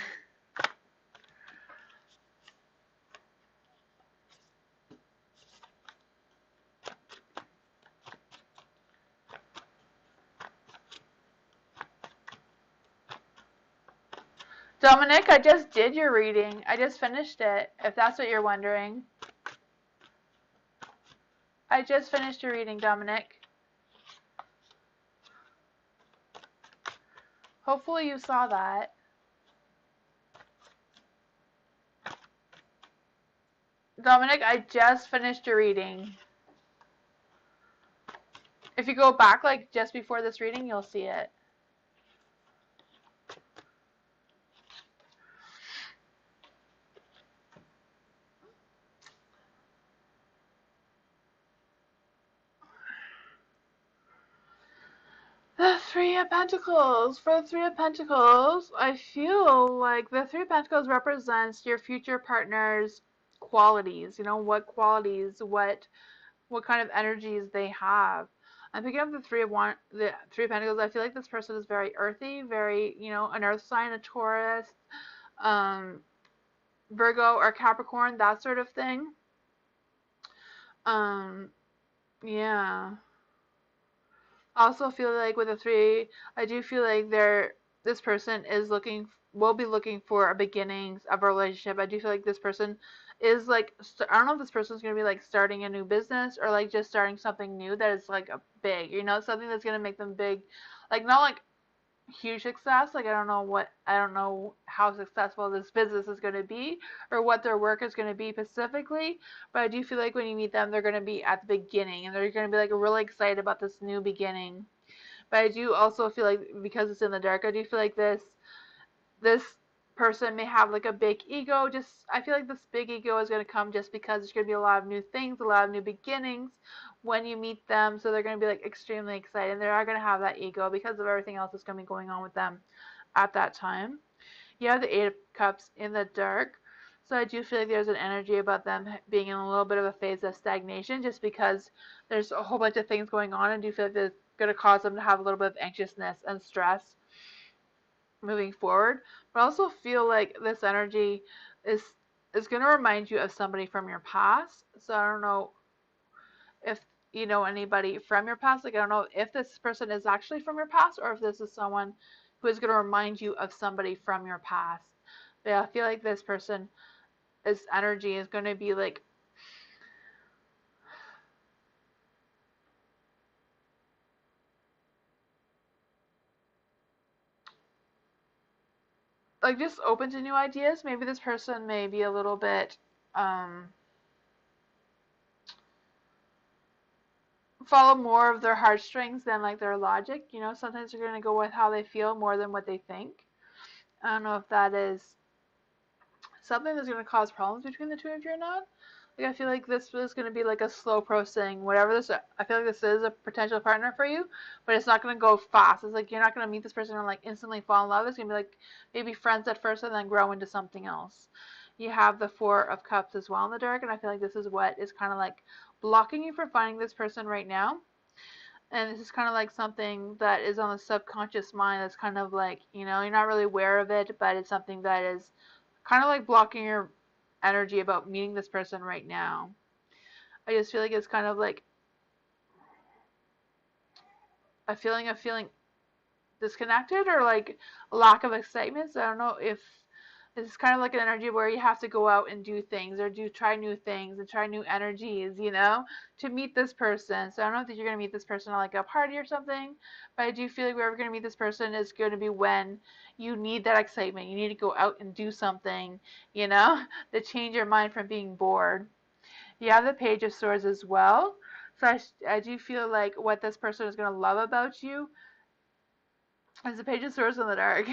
Dominic, I just did your reading. I just finished it, if that's what you're wondering. I just finished your reading, Dominic. Hopefully you saw that. Dominic, I just finished your reading. If you go back like just before this reading, you'll see it. The Three of Pentacles. For the Three of Pentacles, I feel like the Three of Pentacles represents your future partner's qualities. What qualities, what kind of energies they have. I'm picking up the Three of Pentacles. I feel like this person is very earthy, very, an earth sign, a Taurus, Virgo or Capricorn, that sort of thing. Yeah. Also feel like with the three, I do feel like this person will be looking for a beginnings of a relationship. I do feel like this person is like, I don't know if this person's going to be like starting a new business or like just starting something new that is like a big, something that's going to make them big, like not like huge success. Like I don't know how successful this business is going to be or what their work is going to be specifically, but I do feel like when you meet them, they're going to be at the beginning and they're going to be like really excited about this new beginning. But I do also feel like because it's in the dark, I do feel like this person may have like a big ego. Just I feel like this big ego is going to come just because there's going to be a lot of new things, a lot of new beginnings when you meet them. So they're going to be like extremely excited. And they are going to have that ego because of everything else that's going to be going on with them at that time. You have the Eight of Cups in the dark. So I do feel like there's an energy about them being in a little bit of a phase of stagnation just because there's a whole bunch of things going on, and do feel like it's going to cause them to have a little bit of anxiousness and stress moving forward. But I also feel like this energy is is going to remind you of somebody from your past. So I don't know if you know anybody from your past. Like I don't know if this person is actually from your past or if this is someone who is going to remind you of somebody from your past. But I feel like this person, this energy is going to be like just open to new ideas. Maybe this person may be a little bit follow more of their heartstrings than like their logic. Sometimes they're going to go with how they feel more than what they think. I don't know if that is something that's going to cause problems between the two of you or not. Like I feel like this is going to be like a slow processing. Whatever this, I feel like this is a potential partner for you, but it's not going to go fast. It's like you're not going to meet this person and like instantly fall in love. It's going to be like maybe friends at first and then grow into something else. You have the Four of Cups as well in the dark, and I feel like this is what is kind of like blocking you from finding this person right now. And this is kind of like something that is on the subconscious mind that's kind of like, you're not really aware of it, but it's something that is kind of like blocking your energy about meeting this person right now. I just feel like it's kind of like a feeling of feeling disconnected or like a lack of excitement. So I don't know if it's kind of like an energy where you have to go out and do things or try new things and try new energies, to meet this person. So I don't know if you're going to meet this person at like a party or something, but I do feel like wherever you're going to meet this person is going to be when you need that excitement. You need to go out and do something, to change your mind from being bored. You have the Page of Swords as well. So I do feel like what this person is going to love about you is the Page of Swords in the dark.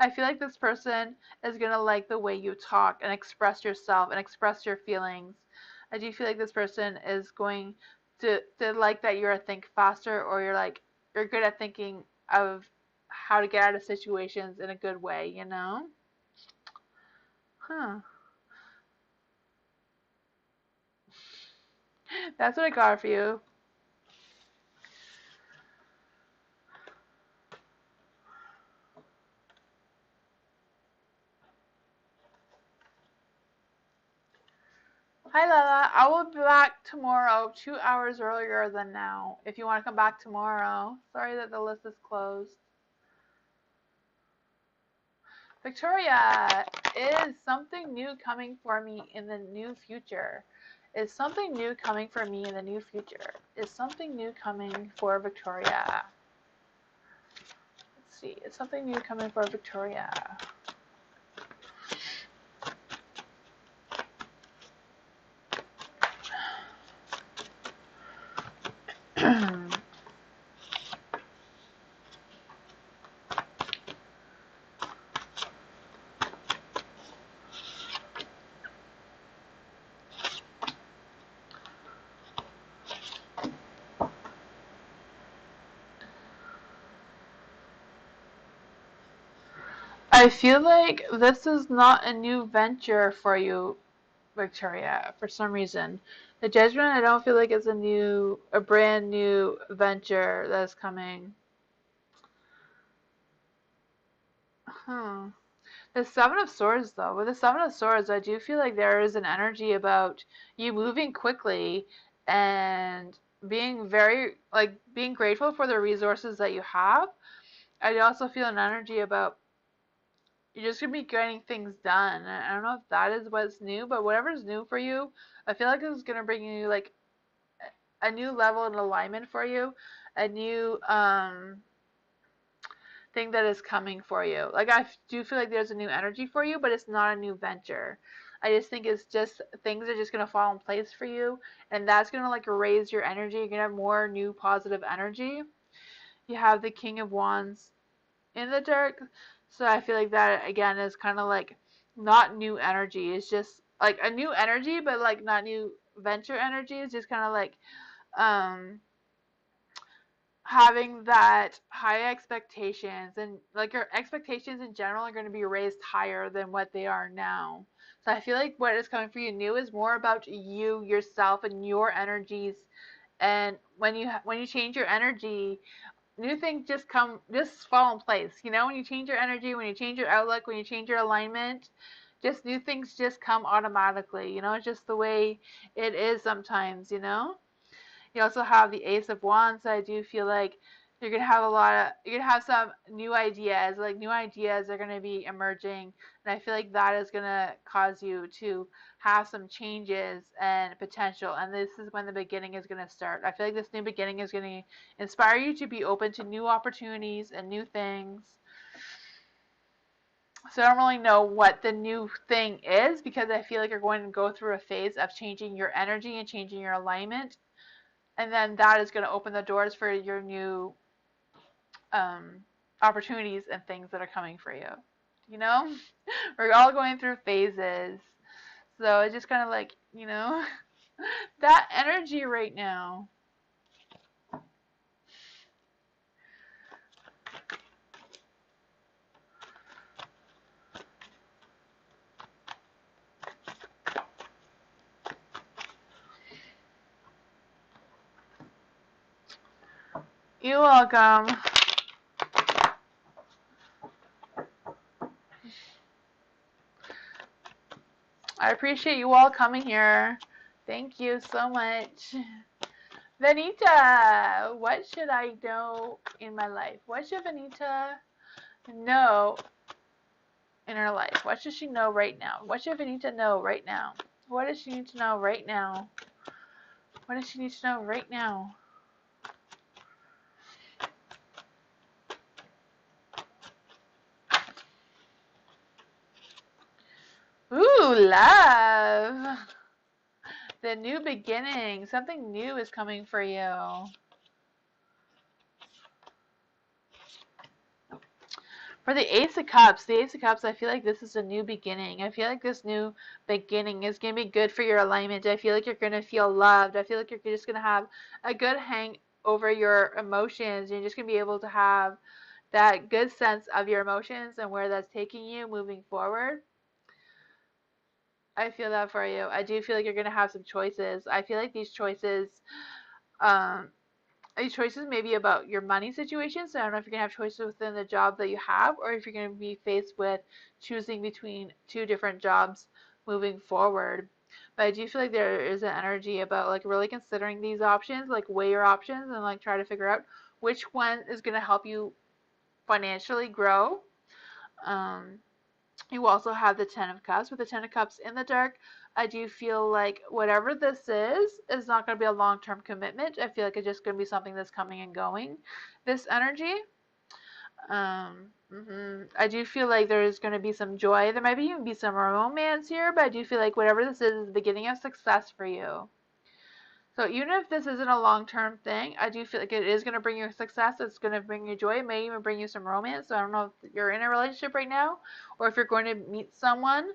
I feel like this person is going to like the way you talk and express yourself and express your feelings. I do feel like this person is going to like that you're a think faster or you're good at thinking of how to get out of situations in a good way. Huh. That's what I got for you. Hi Lala, I will be back tomorrow, 2 hours earlier than now. If you want to come back tomorrow. Sorry that the list is closed. Victoria, is something new coming for me in the new future? Is something new coming for me in the new future? Is something new coming for Victoria? Let's see. Is something new coming for Victoria? I feel like this is not a new venture for you, Victoria, for some reason. The Judgment, I don't feel like it's a brand new venture that's coming. Hmm. The Seven of Swords, though, with the Seven of Swords, I do feel like there is an energy about you moving quickly and being being grateful for the resources that you have. I also feel an energy about you're just gonna be getting things done. I don't know if that is what's new, but whatever's new for you, I feel like it's gonna bring you like a new level and alignment for you, a new thing that is coming for you. Like I do feel like there's a new energy for you, but it's not a new venture. I just think it's just things are just gonna fall in place for you, and that's gonna like raise your energy. You're gonna have more new positive energy. You have the King of Wands in the dark, so I feel like that again is kind of like not new energy. It's just like a new energy, but like not new venture energy. It's just kind of like um having that high expectations, and like your expectations in general are going to be raised higher than what they are now. So I feel like what is coming for you new is more about you yourself and your energies, and when you change your energy, new things just fall in place. You know, when you change your energy, when you change your outlook, when you change your alignment, just new things just come automatically. You know, it's just the way it is sometimes, you know. You also have the Ace of Wands. So I do feel like you're gonna have some new ideas. Like new ideas are gonna be emerging, and I feel like that is gonna cause you to have some changes and potential. And this is when the beginning is gonna start. I feel like this new beginning is gonna inspire you to be open to new opportunities and new things. So I don't really know what the new thing is, because I feel like you're going to go through a phase of changing your energy and changing your alignment, and then that is going to open the doors for your new opportunities and things that are coming for you. You know, we're all going through phases, so it's just kind of like, you know, that energy right now. You're welcome. I appreciate you all coming here. Thank you so much. Vanita, what should I know in my life? What should Vanita know in her life? What should she know right now? What should Vanita know right now? What does she need to know right now? What does she need to know right now? Ooh, love. The new beginning. Something new is coming for you. For the Ace of Cups, I feel like this is a new beginning. I feel like this new beginning is going to be good for your alignment. I feel like you're going to feel loved. I feel like you're just going to have a good hang over your emotions. You're just going to be able to have that good sense of your emotions and where that's taking you moving forward. I feel that for you. I do feel like you're going to have some choices. I feel like um, these choices may be about your money situation. So I don't know if you're going to have choices within the job that you have, or if you're going to be faced with choosing between two different jobs moving forward. But I do feel like there is an energy about like really considering these options, like weigh your options and like try to figure out which one is going to help you financially grow. Um, you also have the Ten of Cups. With the Ten of Cups in the dark, I do feel like whatever this is not going to be a long-term commitment. I feel like it's just going to be something that's coming and going. This energy. I do feel like there's going to be some joy. There might even be some romance here, but I do feel like whatever this is the beginning of success for you. So even if this isn't a long-term thing, I do feel like it is going to bring you success. It's going to bring you joy. It may even bring you some romance. So I don't know if you're in a relationship right now or if you're going to meet someone,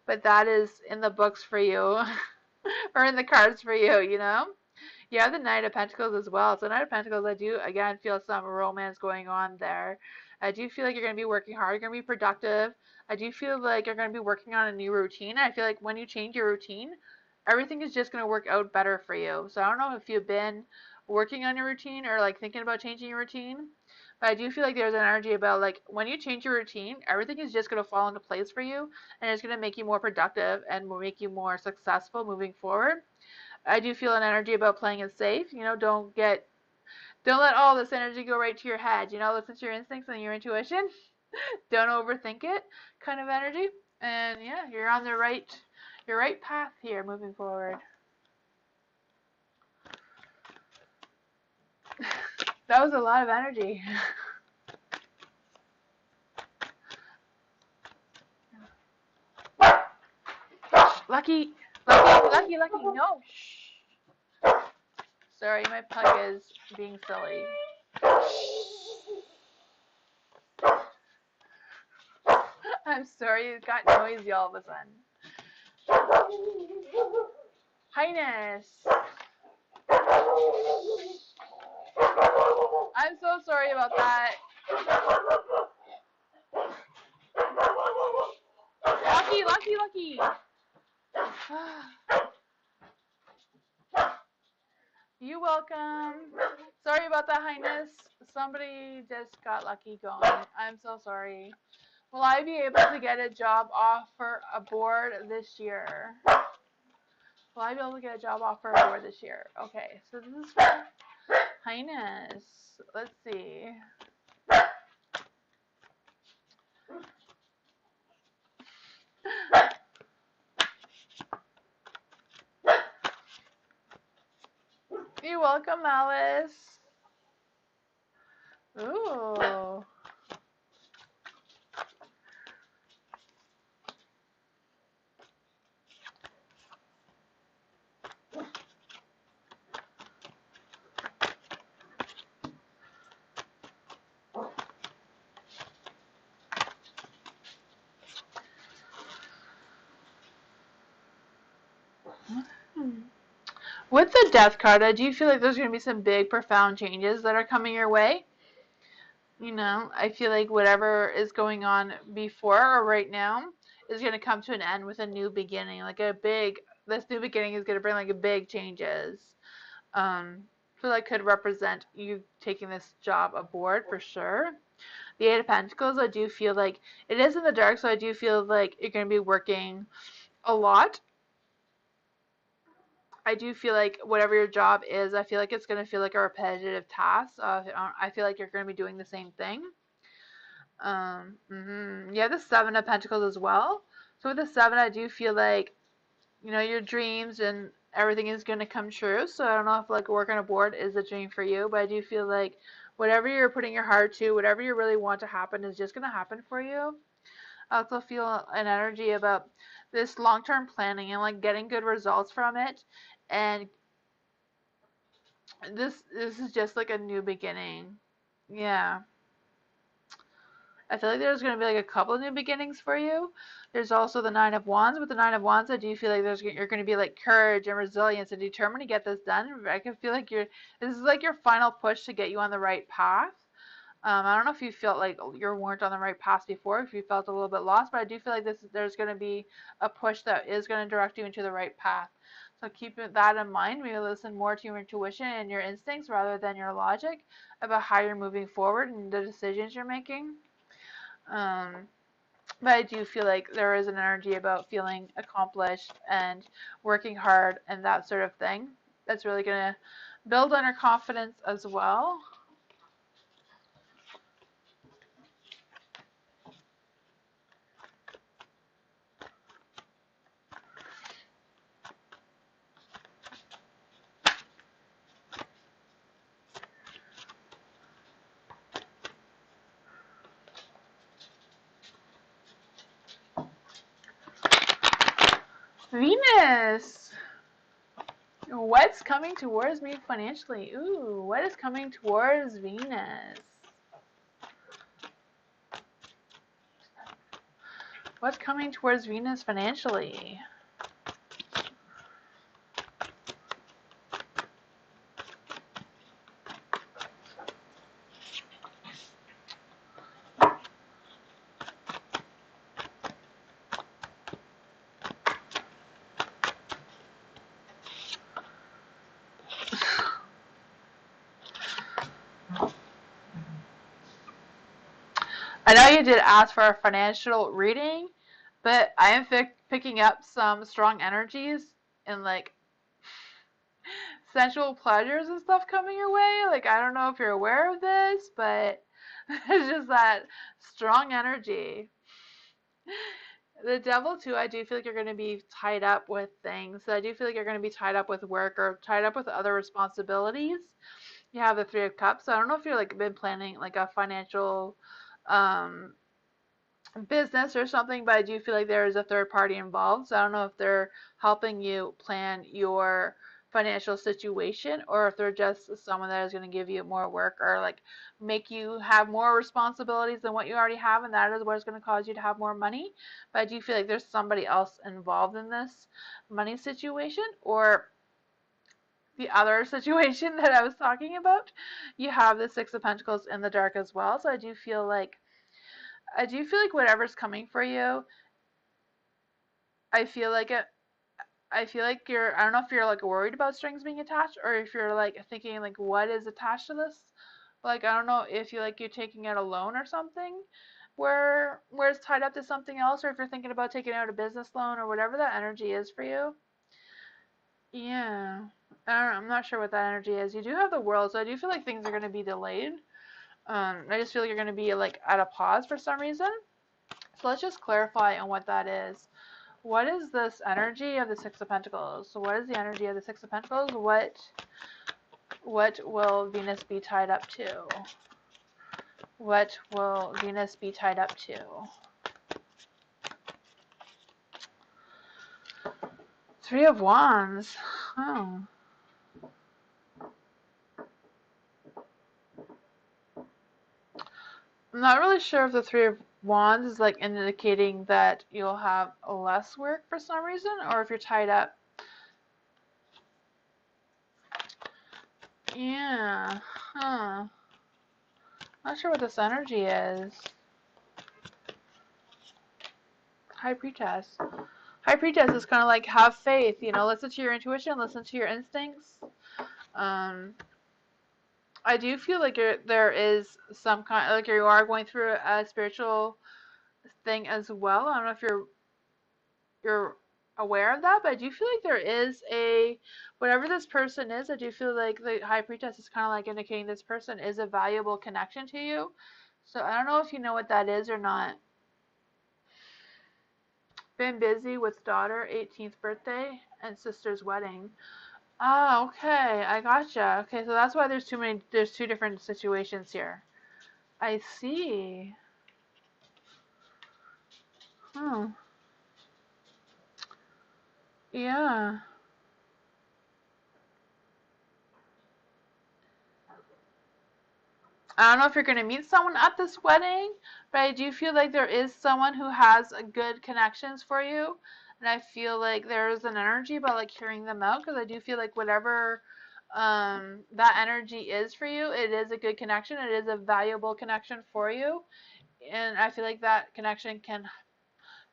but that is in the books for you or in the cards for you, you know? You have the Knight of Pentacles as well. So Knight of Pentacles, I do, again, feel some romance going on there. I do feel like you're going to be working hard. You're going to be productive. I do feel like you're going to be working on a new routine. I feel like when you change your routine, everything is just going to work out better for you. So I don't know if you've been working on your routine or like thinking about changing your routine, but I do feel like there's an energy about like when you change your routine, everything is just going to fall into place for you, and it's going to make you more productive and will make you more successful moving forward. I do feel an energy about playing it safe. You know, don't let all this energy go right to your head. You know, listen to your instincts and your intuition. Don't overthink it kind of energy. And yeah, you're on the right path here moving forward. That was a lot of energy. Lucky, lucky, no. Shh. Sorry, my pug is being silly. I'm sorry, it got noisy all of a sudden. Highness. I'm so sorry about that. Lucky. You're welcome. Sorry about that, Highness. Somebody just got lucky going. I'm so sorry. Will I be able to get a job offer aboard this year? Will I be able to get a job offer aboard this year? Okay, so this is for Highness. Let's see. You're welcome, Alice. Ooh. With the Death card, I do feel like there's going to be some big, profound changes that are coming your way. You know, I feel like whatever is going on before or right now is going to come to an end with a new beginning. This new beginning is going to bring like a big changes. So that could represent you taking this job aboard for sure. The Eight of Pentacles, I do feel like it is in the dark, so I do feel like you're going to be working a lot. I do feel like whatever your job is, I feel like it's going to feel like a repetitive task. I feel like you're going to be doing the same thing. You have the Seven of Pentacles as well. So with the Seven, I do feel like, you know, your dreams and everything is going to come true. So I don't know if like working aboard is a dream for you, but I do feel like whatever you're putting your heart to, whatever you really want to happen is just going to happen for you. I also feel an energy about this long-term planning and like getting good results from it. And this is just like a new beginning. Yeah. I feel like there's going to be like a couple of new beginnings for you. There's also the Nine of Wands. With the Nine of Wands, I do feel like you're going to be like courage and resilience and determined to get this done. I can feel like this is like your final push to get you on the right path. I don't know if you felt like you weren't on the right path before, if you felt a little bit lost, but I do feel like there's going to be a push that is going to direct you into the right path. So keep that in mind. Maybe listen more to your intuition and your instincts rather than your logic about how you're moving forward and the decisions you're making. But I do feel like there is an energy about feeling accomplished and working hard and that sort of thing. That's really going to build on your confidence as well. Venus! What's coming towards me financially? Ooh, what is coming towards Venus? What's coming towards Venus financially? I know you did ask for a financial reading, but I am picking up some strong energies and like sensual pleasures and stuff coming your way. Like, I don't know if you're aware of this, but It's just that strong energy. The devil too, I do feel like you're going to be tied up with things. So I do feel like you're going to be tied up with work or tied up with other responsibilities. You have the Three of Cups. So I don't know if you're like been planning like a financial um business or something, but I do feel like there is a third party involved. So I don't know if they're helping you plan your financial situation or if they're just someone that is going to give you more work or like make you have more responsibilities than what you already have, and that is what is going to cause you to have more money. But I do feel like there's somebody else involved in this money situation, or the other situation that I was talking about. You have the Six of Pentacles in the dark as well. So I do feel like whatever's coming for you, I feel like it. I feel like I don't know if you're like worried about strings being attached or if you're like thinking like what is attached to this. Like I don't know if you're taking out a loan or something where it's tied up to something else, or if you're thinking about taking out a business loan or whatever that energy is for you. Yeah. I don't know, I'm not sure what that energy is. You do have the World, so I do feel like things are going to be delayed. I just feel like you're going to be like at a pause for some reason. So let's just clarify on what that is. What is this energy of the Six of Pentacles? So what is the energy of the Six of Pentacles? What will Venus be tied up to? What will Venus be tied up to? Three of Wands. Oh. I'm not really sure if the Three of Wands is like indicating that you'll have less work for some reason, or if you're tied up. Yeah. Huh. Not sure what this energy is. High Priestess. High Priestess is kind of like have faith, listen to your intuition, listen to your instincts. Um, I do feel like there is some kind, like you are going through a spiritual thing as well. I don't know if you're aware of that, but I do feel like there is whatever this person is. I do feel like the High Priestess is kind of like indicating this person is a valuable connection to you. So I don't know if you know what that is or not. Been busy with daughter 18th birthday and sister's wedding. Oh, okay. I gotcha. Okay, so that's why there's two different situations here. I see. Hmm. Yeah. I don't know if you're going to meet someone at this wedding, but I do feel like there is someone who has a good connections for you. And I feel like there's an energy about like hearing them out, because I do feel like whatever that energy is for you, it is a good connection. It is a valuable connection for you. And I feel like that connection can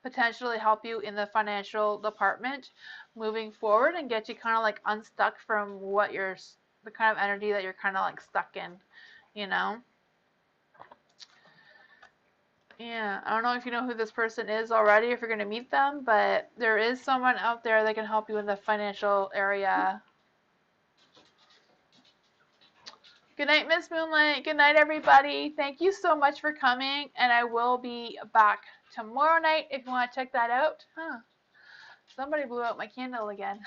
potentially help you in the financial department moving forward and get you kind of like unstuck from the kind of energy that you're kind of like stuck in, you know? Yeah, I don't know if you know who this person is already, if you're going to meet them, but there is someone out there that can help you in the financial area. Good night, Miss Moonlight. Good night, everybody. Thank you so much for coming, and I will be back tomorrow night if you want to check that out. Huh. Somebody blew out my candle again.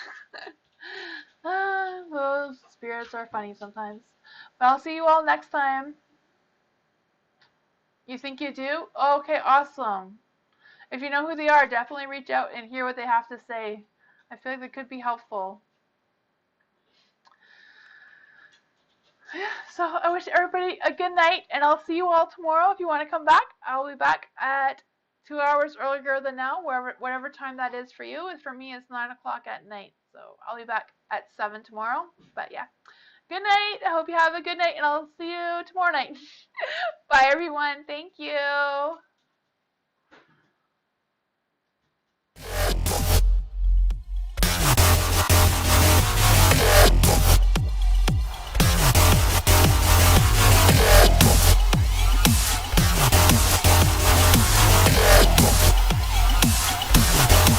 Those spirits are funny sometimes. But I'll see you all next time. You think you do? Okay, awesome. If you know who they are, definitely reach out and hear what they have to say. I feel like they could be helpful. So I wish everybody a good night, and I'll see you all tomorrow. If you want to come back, I'll be back at 2 hours earlier than now, whatever time that is for you. For me, it's 9 o'clock at night. So I'll be back at 7 tomorrow. But yeah, good night. I hope you have a good night, and I'll see you tomorrow night. Bye, everyone. Thank you.